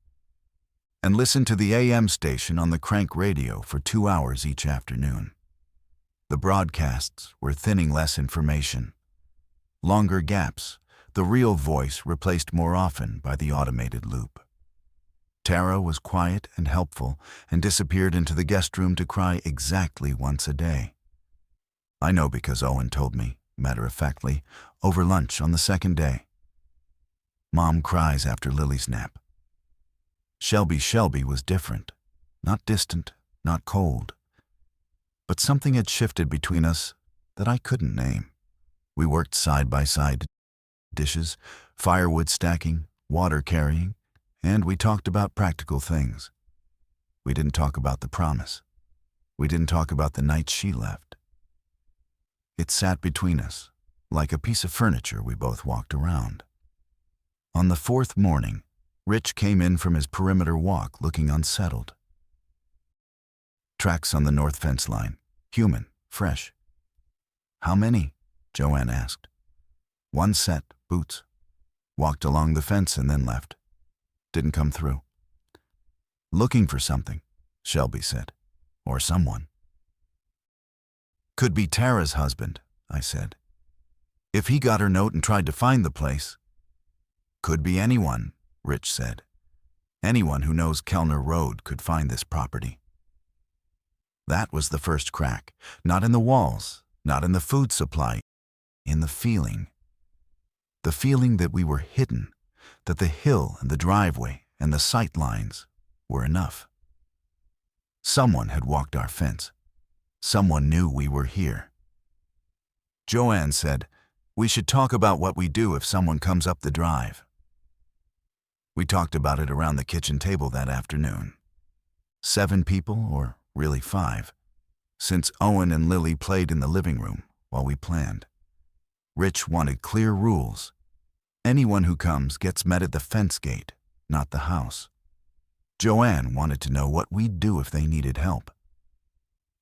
and listened to the AM station on the crank radio for 2 hours each afternoon. The broadcasts were thinning less information. Longer gaps, the real voice replaced more often by the automated loop. Tara was quiet and helpful and disappeared into the guest room to cry exactly once a day. I know because Owen told me, matter-of-factly, over lunch on the 2nd day. Mom cries after Lily's nap. Shelby was different. Not distant, not cold. But something had shifted between us that I couldn't name. We worked side by side, dishes, firewood stacking, water carrying, and we talked about practical things. We didn't talk about the promise. We didn't talk about the night she left. It sat between us, like a piece of furniture we both walked around. On the 4th morning, Rich came in from his perimeter walk looking unsettled. Tracks on the north fence line. Human, fresh. "How many?" Joanne asked. "1 set, boots. Walked along the fence and then left. Didn't come through." "Looking for something," Shelby said. "Or someone." "Could be Tara's husband," I said. "If he got her note and tried to find the place." "Could be anyone," Rich said. "Anyone who knows Kellner Road could find this property." That was the first crack. Not in the walls, not in the food supply, in the feeling. The feeling that we were hidden, that the hill and the driveway and the sight lines were enough. Someone had walked our fence. Someone knew we were here. Joanne said, We should talk about what we do if someone comes up the drive. We talked about it around the kitchen table that afternoon. 7 people, or really 5, since Owen and Lily played in the living room while we planned. Rich wanted clear rules. Anyone who comes gets met at the fence gate, not the house. Joanne wanted to know what we'd do if they needed help.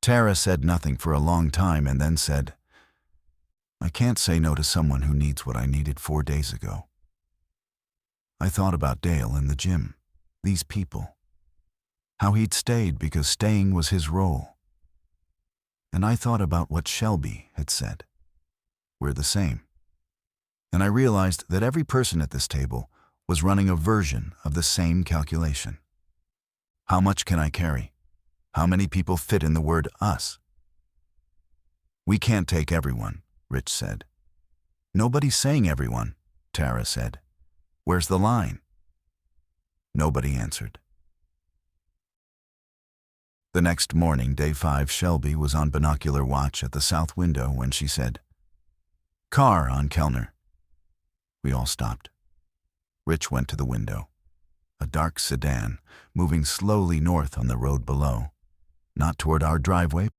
Tara said nothing for a long time and then said, "I can't say no to someone who needs what I needed 4 days ago." I thought about Dale in the gym, these people, how he'd stayed because staying was his role. And I thought about what Shelby had said. We're the same. And I realized that every person at this table was running a version of the same calculation. How much can I carry? How many people fit in the word us? We can't take everyone, Rich said. Nobody's saying everyone, Tara said. Where's the line? Nobody answered. The next morning, day 5, Shelby was on binocular watch at the south window when she said, "Car on Kellner." We all stopped. Rich went to the window. A dark sedan, moving slowly north on the road below, not toward our driveway,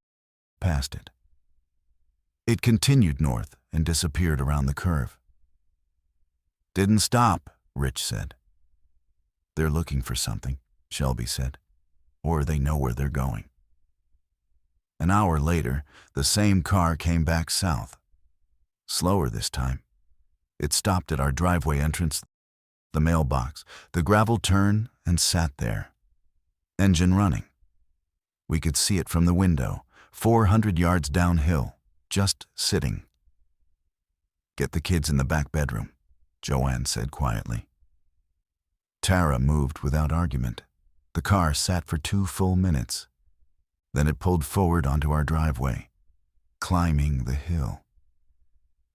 past it. It continued north and disappeared around the curve. "Didn't stop," Rich said. "They're looking for something," Shelby said, "or they know where they're going." An hour later, the same car came back south. Slower this time. It stopped at our driveway entrance, the mailbox, the gravel turn, and sat there. Engine running. We could see it from the window, 400 yards downhill, just sitting. "Get the kids in the back bedroom," Joanne said quietly. Tara moved without argument. The car sat for 2 full minutes. Then it pulled forward onto our driveway, climbing the hill.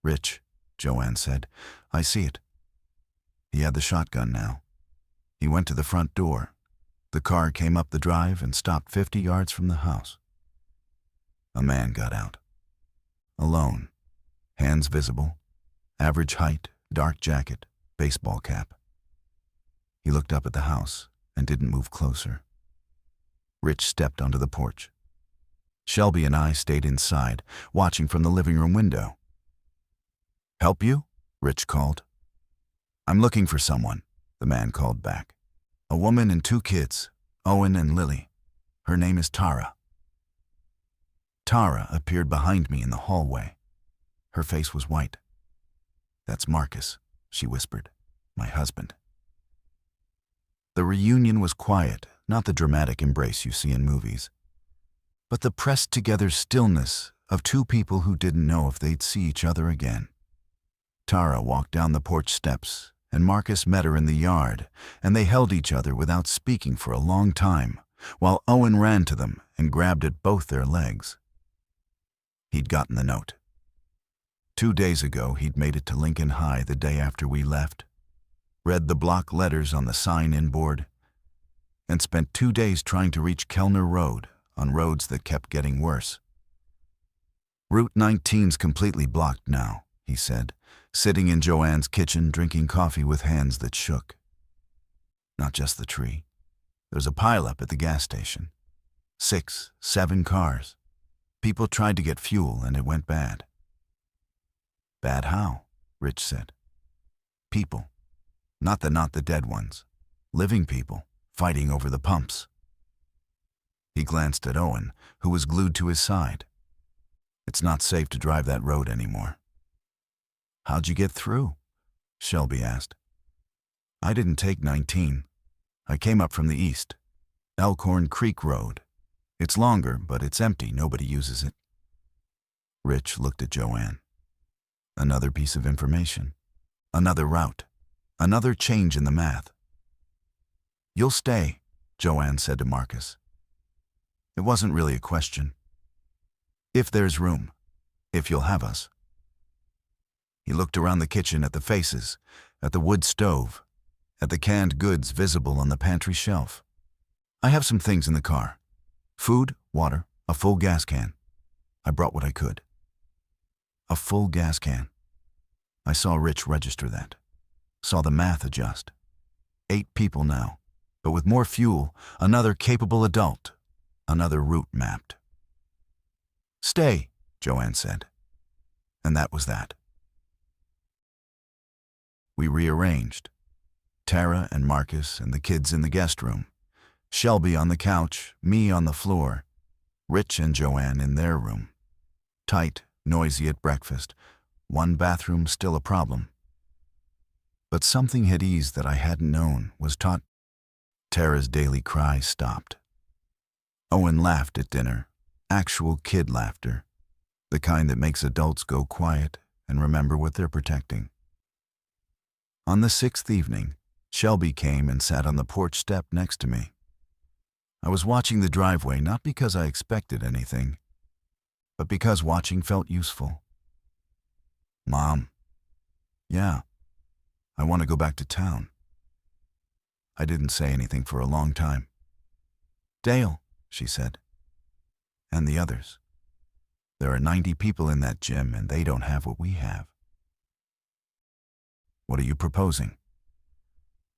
"Rich," Joanne said, "I see it." He had the shotgun now. He went to the front door. The car came up the drive and stopped 50 yards from the house. A man got out. Alone, hands visible, average height, dark jacket, baseball cap. He looked up at the house and didn't move closer. Rich stepped onto the porch. Shelby and I stayed inside, watching from the living room window. "Help you?" Rich called. "I'm looking for someone," the man called back. "A woman and 2 kids, Owen and Lily. Her name is Tara." Tara appeared behind me in the hallway. Her face was white. "That's Marcus," she whispered, "my husband." The reunion was quiet, not the dramatic embrace you see in movies, but the pressed-together stillness of 2 people who didn't know if they'd see each other again. Tara walked down the porch steps, and Marcus met her in the yard, and they held each other without speaking for a long time, while Owen ran to them and grabbed at both their legs. He'd gotten the note. 2 days ago, he'd made it to Lincoln High the day after we left, read the block letters on the sign-in board, and spent 2 days trying to reach Kellner Road on roads that kept getting worse. "Route 19's completely blocked now," he said, sitting in Joanne's kitchen drinking coffee with hands that shook. "Not just the tree. There's a pileup at the gas station. 6, 7 cars. People tried to get fuel and it went bad." "Bad how?" Rich said. "People. Not the dead ones. Living people, fighting over the pumps." He glanced at Owen, who was glued to his side. "It's not safe to drive that road anymore." "How'd you get through?" Shelby asked. "I didn't take 19. I came up from the east. Elkhorn Creek Road. It's longer, but it's empty. Nobody uses it." Rich looked at Joanne. Another piece of information. Another route. Another change in the math. "You'll stay," Joanne said to Marcus. It wasn't really a question. "If there's room. If you'll have us." He looked around the kitchen at the faces, at the wood stove, at the canned goods visible on the pantry shelf. "I have some things in the car. Food, water, a full gas can. I brought what I could." A full gas can. I saw Rich register that. Saw the math adjust. 8 people now, but with more fuel, another capable adult, another route mapped. "Stay," Joanne said. And that was that. We rearranged. Tara and Marcus and the kids in the guest room. Shelby on the couch, me on the floor. Rich and Joanne in their room. Tight, noisy at breakfast. One bathroom still a problem. But something had eased that I hadn't known, was taught. Tara's daily cries stopped. Owen laughed at dinner. Actual kid laughter. The kind that makes adults go quiet and remember what they're protecting. On the 6th evening, Shelby came and sat on the porch step next to me. I was watching the driveway not because I expected anything, but because watching felt useful. "Mom." "Yeah, I want to go back to town." I didn't say anything for a long time. "Dale," she said. "And the others. There are 90 people in that gym and they don't have what we have." "What are you proposing?"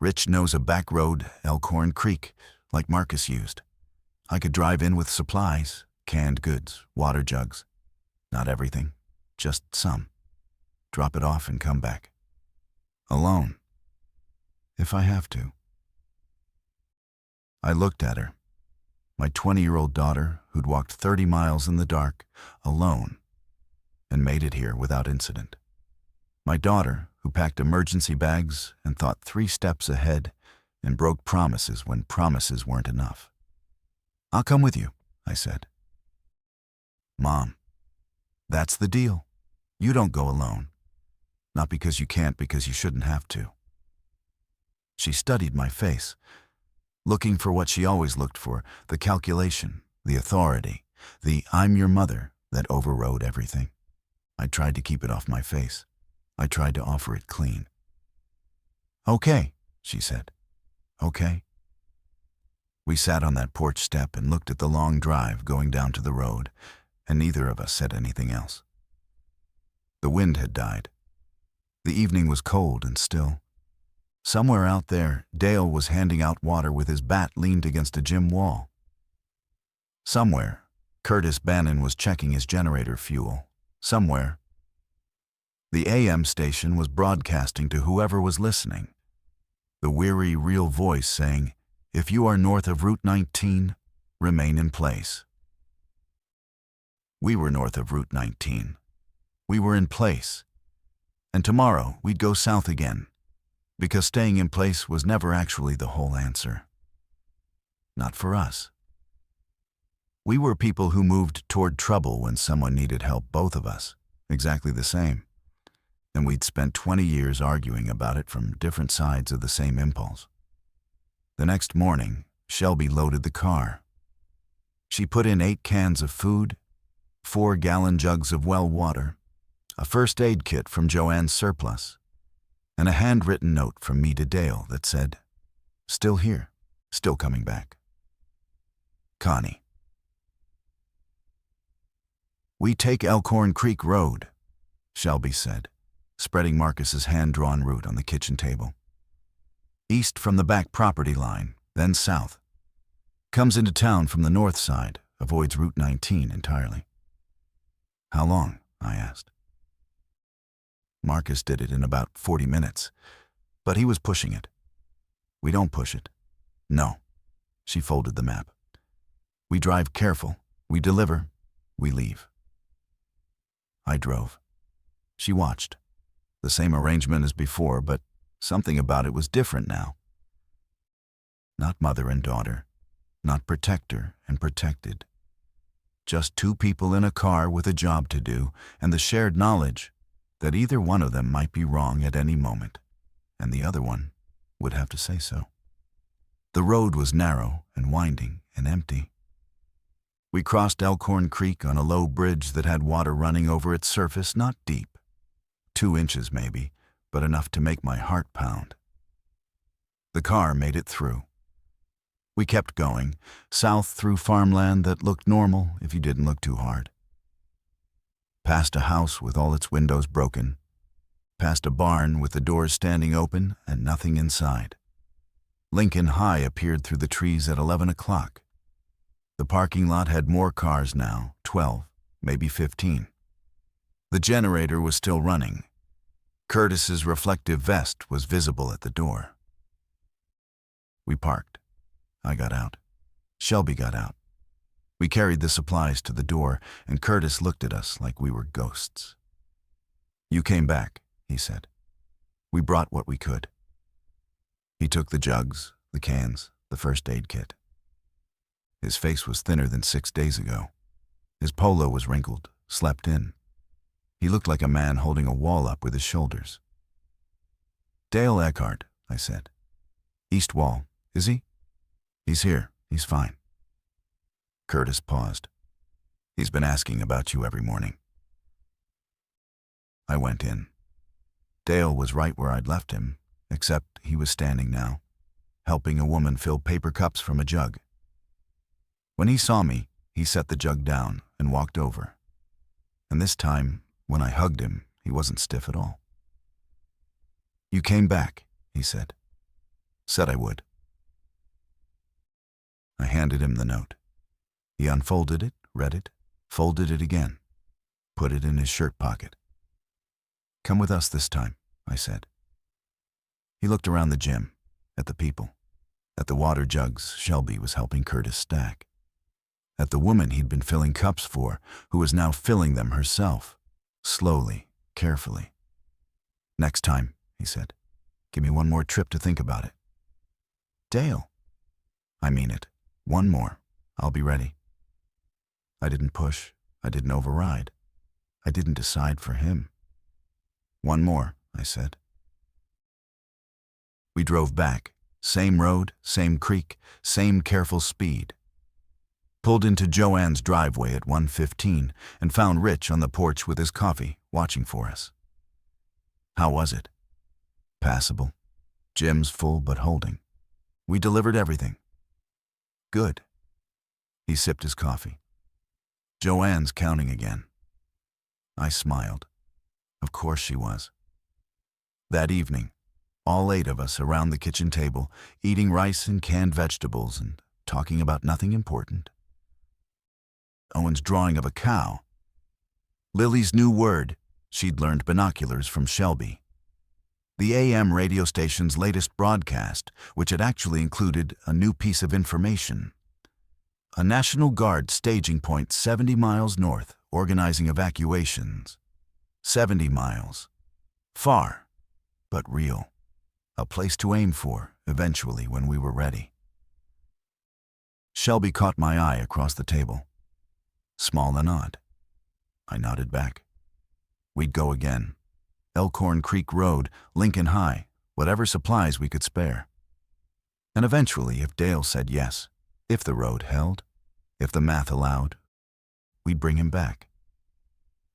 "Rich knows a back road, Elkhorn Creek, like Marcus used. I could drive in with supplies, canned goods, water jugs. Not everything, just some. Drop it off and come back. Alone. If I have to." I looked at her. My 20-year-old daughter, who'd walked 30 miles in the dark, alone, and made it here without incident. My daughter, who packed emergency bags and thought 3 steps ahead and broke promises when promises weren't enough. "I'll come with you," I said. "Mom, that's the deal. You don't go alone. Not because you can't, because you shouldn't have to." She studied my face, looking for what she always looked for, the calculation, the authority, the "I'm your mother" that overrode everything. I tried to keep it off my face. I tried to offer it clean. "Okay," she said. "Okay." We sat on that porch step and looked at the long drive going down to the road, and neither of us said anything else. The wind had died. The evening was cold and still. Somewhere out there, Dale was handing out water with his bat leaned against a gym wall. Somewhere, Curtis Bannon was checking his generator fuel. Somewhere, the AM station was broadcasting to whoever was listening. The weary, real voice saying, "If you are north of Route 19, remain in place." We were north of Route 19. We were in place. And tomorrow we'd go south again, because staying in place was never actually the whole answer. Not for us. We were people who moved toward trouble when someone needed help, both of us, exactly the same. And we'd spent 20 years arguing about it from different sides of the same impulse. The next morning, Shelby loaded the car. She put in 8 cans of food, 4-gallon jugs of well water, a first aid kit from Joanne's surplus, and a handwritten note from me to Dale that said, "Still here, still coming back. Connie." "We take Elkhorn Creek Road," Shelby said, spreading Marcus's hand-drawn route on the kitchen table. "East from the back property line, then south. Comes into town from the north side, avoids Route 19 entirely." "How long?" I asked. Marcus did it in about 40 minutes, but he was pushing it. "We don't push it." "No." She folded the map. "We drive careful, we deliver, we leave." I drove. She watched. The same arrangement as before, but something about it was different now. Not mother and daughter, not protector and protected. Just 2 people in a car with a job to do, and the shared knowledge that either one of them might be wrong at any moment, and the other one would have to say so. The road was narrow and winding and empty. We crossed Elkhorn Creek on a low bridge that had water running over its surface, not deep. 2 inches maybe, but enough to make my heart pound. The car made it through. We kept going, south through farmland that looked normal if you didn't look too hard. Past a house with all its windows broken, past a barn with the doors standing open and nothing inside. Lincoln High appeared through the trees at 11 o'clock. The parking lot had more cars now, 12, maybe 15. The generator was still running. Curtis's reflective vest was visible at the door. We parked. I got out. Shelby got out. We carried the supplies to the door, and Curtis looked at us like we were ghosts. "You came back," he said. "We brought what we could." He took the jugs, the cans, the first aid kit. His face was thinner than 6 days ago. His polo was wrinkled, slept in. He looked like a man holding a wall up with his shoulders. "Dale Eckhart," I said. "East Wall, is he?" "He's here. He's fine." Curtis paused. "He's been asking about you every morning." I went in. Dale was right where I'd left him, except he was standing now, helping a woman fill paper cups from a jug. When he saw me, he set the jug down and walked over. And this time, when I hugged him, he wasn't stiff at all. "You came back," he said. "Said I would." I handed him the note. He unfolded it, read it, folded it again, put it in his shirt pocket. "Come with us this time," I said. He looked around the gym, at the people, at the water jugs Shelby was helping Curtis stack, at the woman he'd been filling cups for, who was now filling them herself, slowly, carefully. "Next time," he said. "Give me one more trip to think about it." "Dale." "I mean it. One more. I'll be ready." I didn't push. I didn't override. I didn't decide for him. "One more," I said. We drove back. Same road, same creek, same careful speed. Pulled into Joanne's driveway at 1:15 and found Rich on the porch with his coffee, watching for us. "How was it?" "Passable. Gym's full but holding. We delivered everything." "Good." He sipped his coffee. "Joanne's counting again." I smiled. Of course she was. That evening, all 8 of us around the kitchen table, eating rice and canned vegetables and talking about nothing important. Owen's drawing of a cow. Lily's new word. She'd learned binoculars from Shelby. The AM radio station's latest broadcast, which had actually included a new piece of information. A National Guard staging point 70 miles north, organizing evacuations. 70 miles. Far, but real. A place to aim for, eventually, when we were ready. Shelby caught my eye across the table. Small and odd. I nodded back. We'd go again. Elkhorn Creek Road, Lincoln High, whatever supplies we could spare. And eventually, if Dale said yes, if the road held, if the math allowed, we'd bring him back.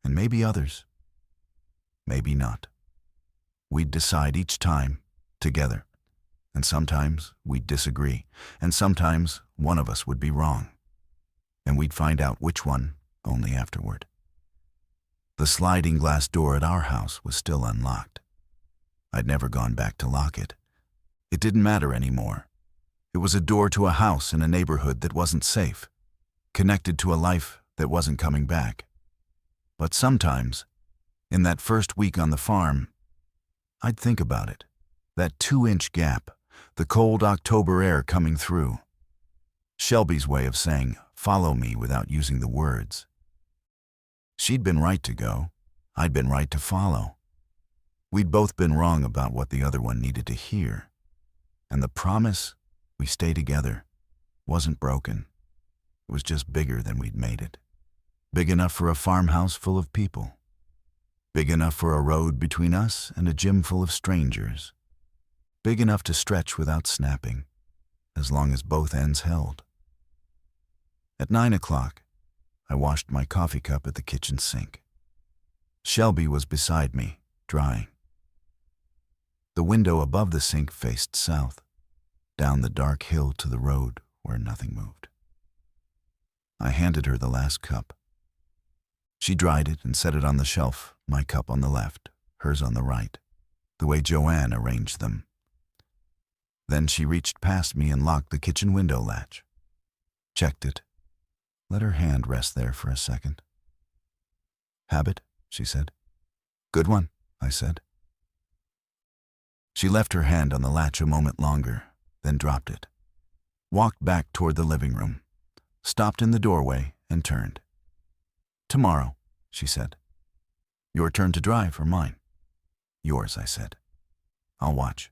And maybe others. Maybe not. We'd decide each time, together. And sometimes we'd disagree, and sometimes one of us would be wrong. And we'd find out which one only afterward. The sliding glass door at our house was still unlocked. I'd never gone back to lock it. It didn't matter anymore. It was a door to a house in a neighborhood that wasn't safe, connected to a life that wasn't coming back. But sometimes, in that first week on the farm, I'd think about it. That 2-inch gap, the cold October air coming through. Shelby's way of saying, "Follow me," without using the words. She'd been right to go. I'd been right to follow. We'd both been wrong about what the other one needed to hear. And the promise, we stay together, wasn't broken. It was just bigger than we'd made it. Big enough for a farmhouse full of people. Big enough for a road between us and a gym full of strangers. Big enough to stretch without snapping, as long as both ends held. At 9 o'clock, I washed my coffee cup at the kitchen sink. Shelby was beside me, drying. The window above the sink faced south, down the dark hill to the road where nothing moved. I handed her the last cup. She dried it and set it on the shelf, my cup on the left, hers on the right, the way Joanne arranged them. Then she reached past me and locked the kitchen window latch. Checked it. Let her hand rest there for a second. "Habit," she said. "Good one," I said. She left her hand on the latch a moment longer, then dropped it. Walked back toward the living room, stopped in the doorway, and turned. "Tomorrow," she said. "Your turn to drive or mine?" "Yours," I said. "I'll watch."